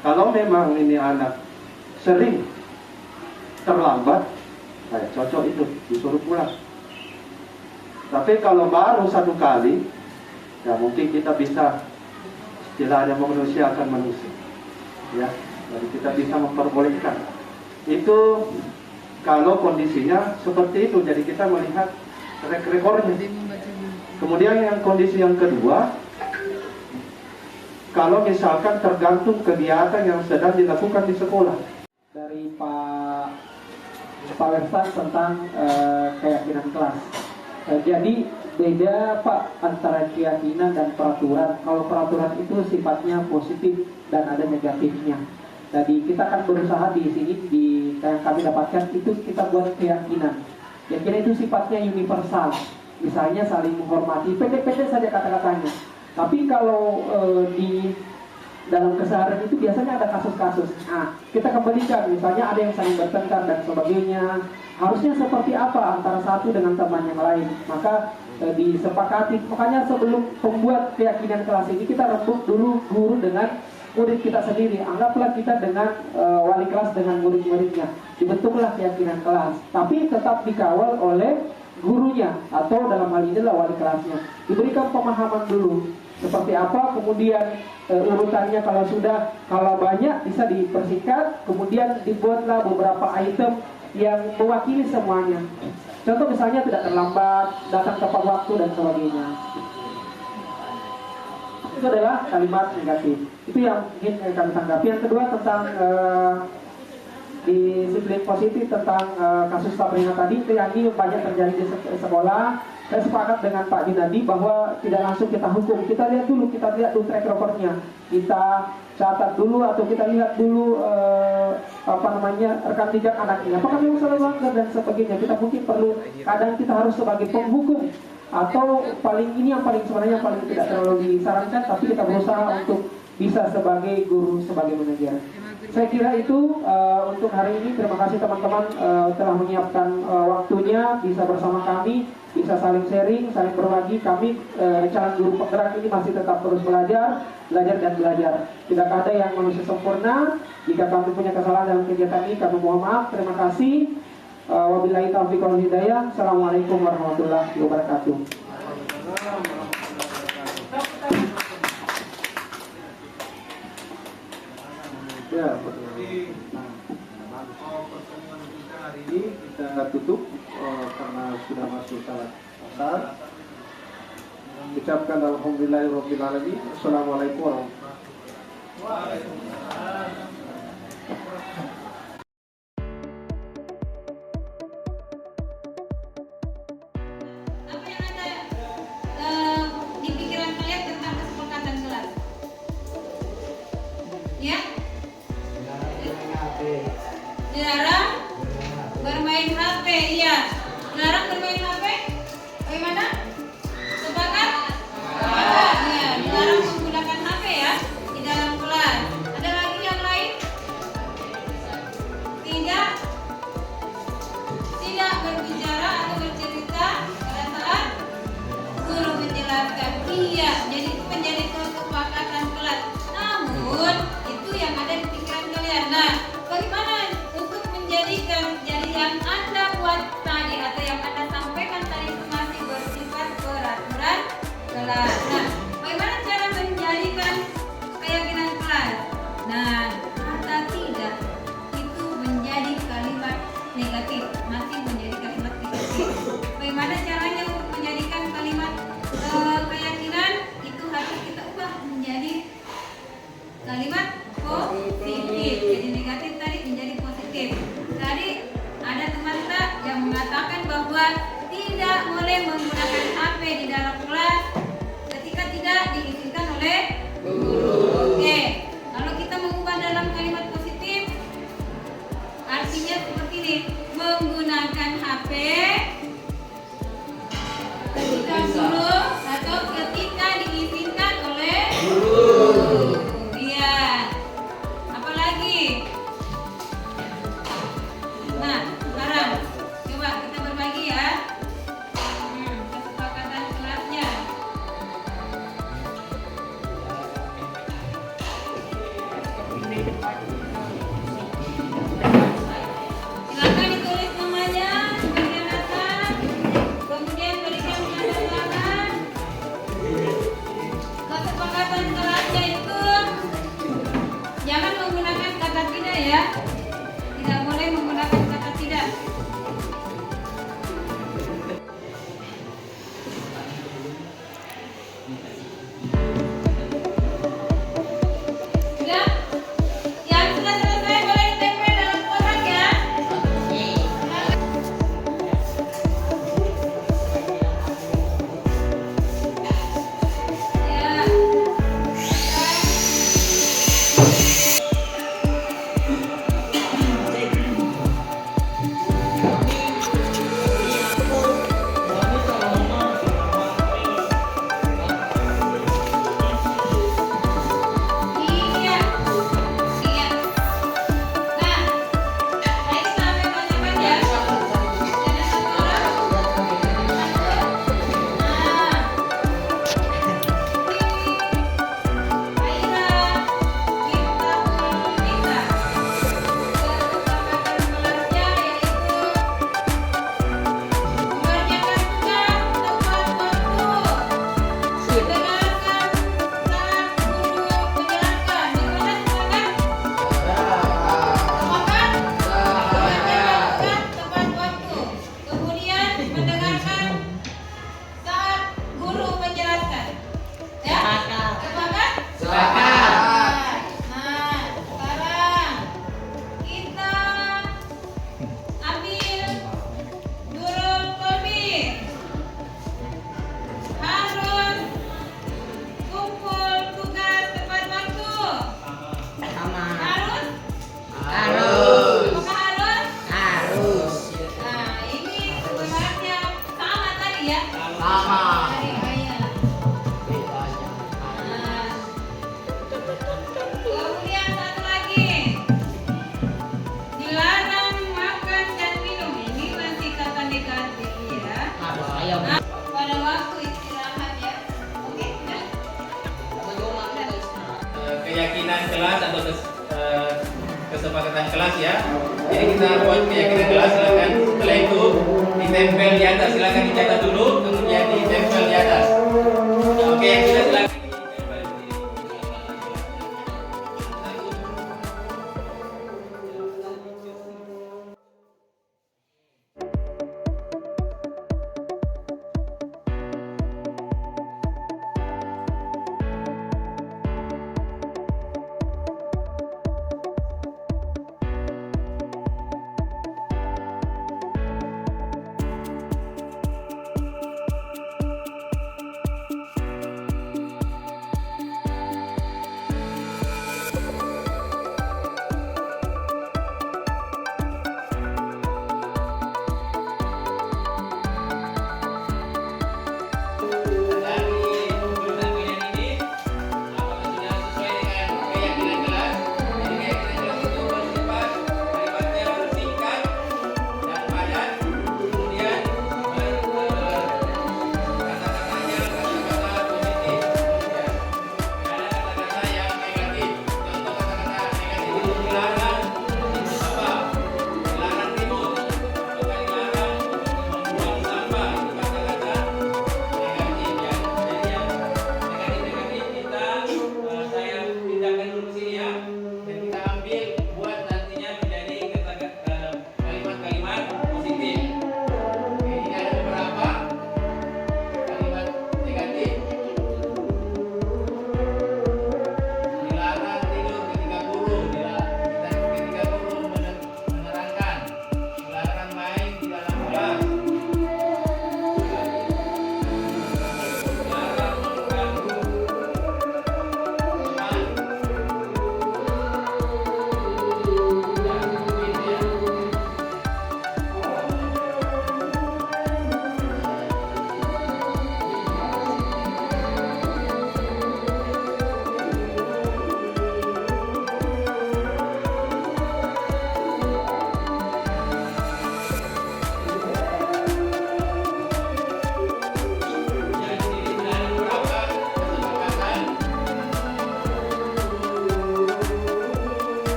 Kalau memang ini anak sering terlambat, cocok itu disuruh pulang. Tapi kalau baru satu kali, ya mungkin kita bisa istilahnya memanusiakan manusia, ya. Jadi kita bisa memperbolehkan. Itu kalau kondisinya seperti itu, jadi kita melihat track recordnya. Kemudian yang kondisi yang kedua, kalau misalkan tergantung kegiatan yang sedang dilakukan di sekolah. Dari Pak Pak Wersan tentang keyakinan kelas. Jadi beda Pak antara keyakinan dan peraturan. Kalau peraturan itu sifatnya positif dan ada negatifnya. Jadi kita akan berusaha di sini yang kami dapatkan itu kita buat keyakinan. Keyakinan itu sifatnya universal. Misalnya saling menghormati, pendek-pendek saja kata-katanya. Tapi kalau di dalam keseharian itu biasanya ada kasus-kasus. Nah, kita kembalikan, misalnya ada yang saling bertengkar dan sebagainya. Harusnya seperti apa antara satu dengan teman yang lain. Maka disepakati. Makanya sebelum pembuat keyakinan kelas ini kita rembuk dulu guru dengan murid kita sendiri. Anggaplah kita dengan wali kelas dengan murid-muridnya. Dibentuklah keyakinan kelas. Tapi tetap dikawal oleh gurunya atau dalam hal ini adalah wali kelasnya. Diberikan pemahaman dulu seperti apa, kemudian urutannya kalau banyak bisa dipersingkat, kemudian dibuatlah beberapa item yang mewakili semuanya. Contoh misalnya tidak terlambat, datang tepat waktu dan sebagainya. Itu adalah kalimat negatif. Itu yang ingin kami tanggapi. Yang kedua tentang disiplin positif tentang kasus Sabrina tadi, itu yang ini banyak terjadi di sekolah. Saya sepakat dengan Pak Junadi bahwa tidak langsung kita hukum. Kita lihat dulu track recordnya. Kita catat dulu atau kita lihat dulu rekam jejak anaknya. Apakah memang selalu langgar dan sebagainya. Kita mungkin perlu, kadang kita harus sebagai penghukum atau yang paling tidak terlalu disarankan, tapi kita berusaha untuk bisa sebagai guru, sebagai manajer. Saya kira itu untuk hari ini. Terima kasih teman-teman telah menyiapkan waktunya bisa bersama kami, bisa saling sharing, saling berbagi. Kami calon guru penggerak ini masih tetap terus belajar dan belajar. Tidak ada yang manusia sempurna. Jika kami punya kesalahan dalam kegiatan ini, kami mohon maaf. Terima kasih. Wabillahi taufiq wal hidayah. Assalamualaikum warahmatullahi wabarakatuh. Ya, pertemuan kita hari ini kita tutup karena sudah masuk salat asar. Ucapkan alhamdulillahirabbil alamin. Assalamualaikum warahmatullahi wabarakatuh. Apa yang ada di pikiran kalian tentang kesepakatan kelas? Ya? Dilarang bermain HP, iya. Dilarang bermain HP. Bagaimana? Sepakat? Sepakat. Ya, dilarang menggunakan HP ya di dalam kelas. Ada lagi yang lain? Tidak berbicara atau bercerita pada saat guru menjelaskan. Iya, jadi itu menjadi kesepakatan kelas. Namun itu yang ada di pikiran kalian. Nah, bagaimana untuk menjadikan yang Anda buat tadi atau yang Anda sampaikan tadi itu masih bersifat peraturan kelas. Nah, bagaimana cara menjadikan keyakinan kelas? Nah, kata tidak itu menjadi kalimat negatif, masih menjadi kalimat negatif. Bagaimana caranya untuk menjadikan kalimat keyakinan itu harus kita ubah menjadi kalimat positif. Jadi negatif tadi menjadi positif. Tadi ada teman kita yang mengatakan bahwa tidak boleh menggunakan HP di dalam kelas ketika tidak diizinkan oleh guru. Oke, kalau kita mengubah dalam kalimat positif, artinya seperti ini: menggunakan HP ketika guru atau ketika diizinkan oleh guru. Iya. Apalagi? Nah, sekarang coba kita berbagi ya. Kesepakatan kelasnya. Silakan ditulis namanya sebagian atas. keyakinan kelas atau kesepakatan kelas ya. Jadi kita buat keyakinan kelas, silakan setelah itu ditempel di atas, silakan dicatat dulu, kemudian ditempel di atas. Oke, yang sudah silakan.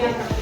dia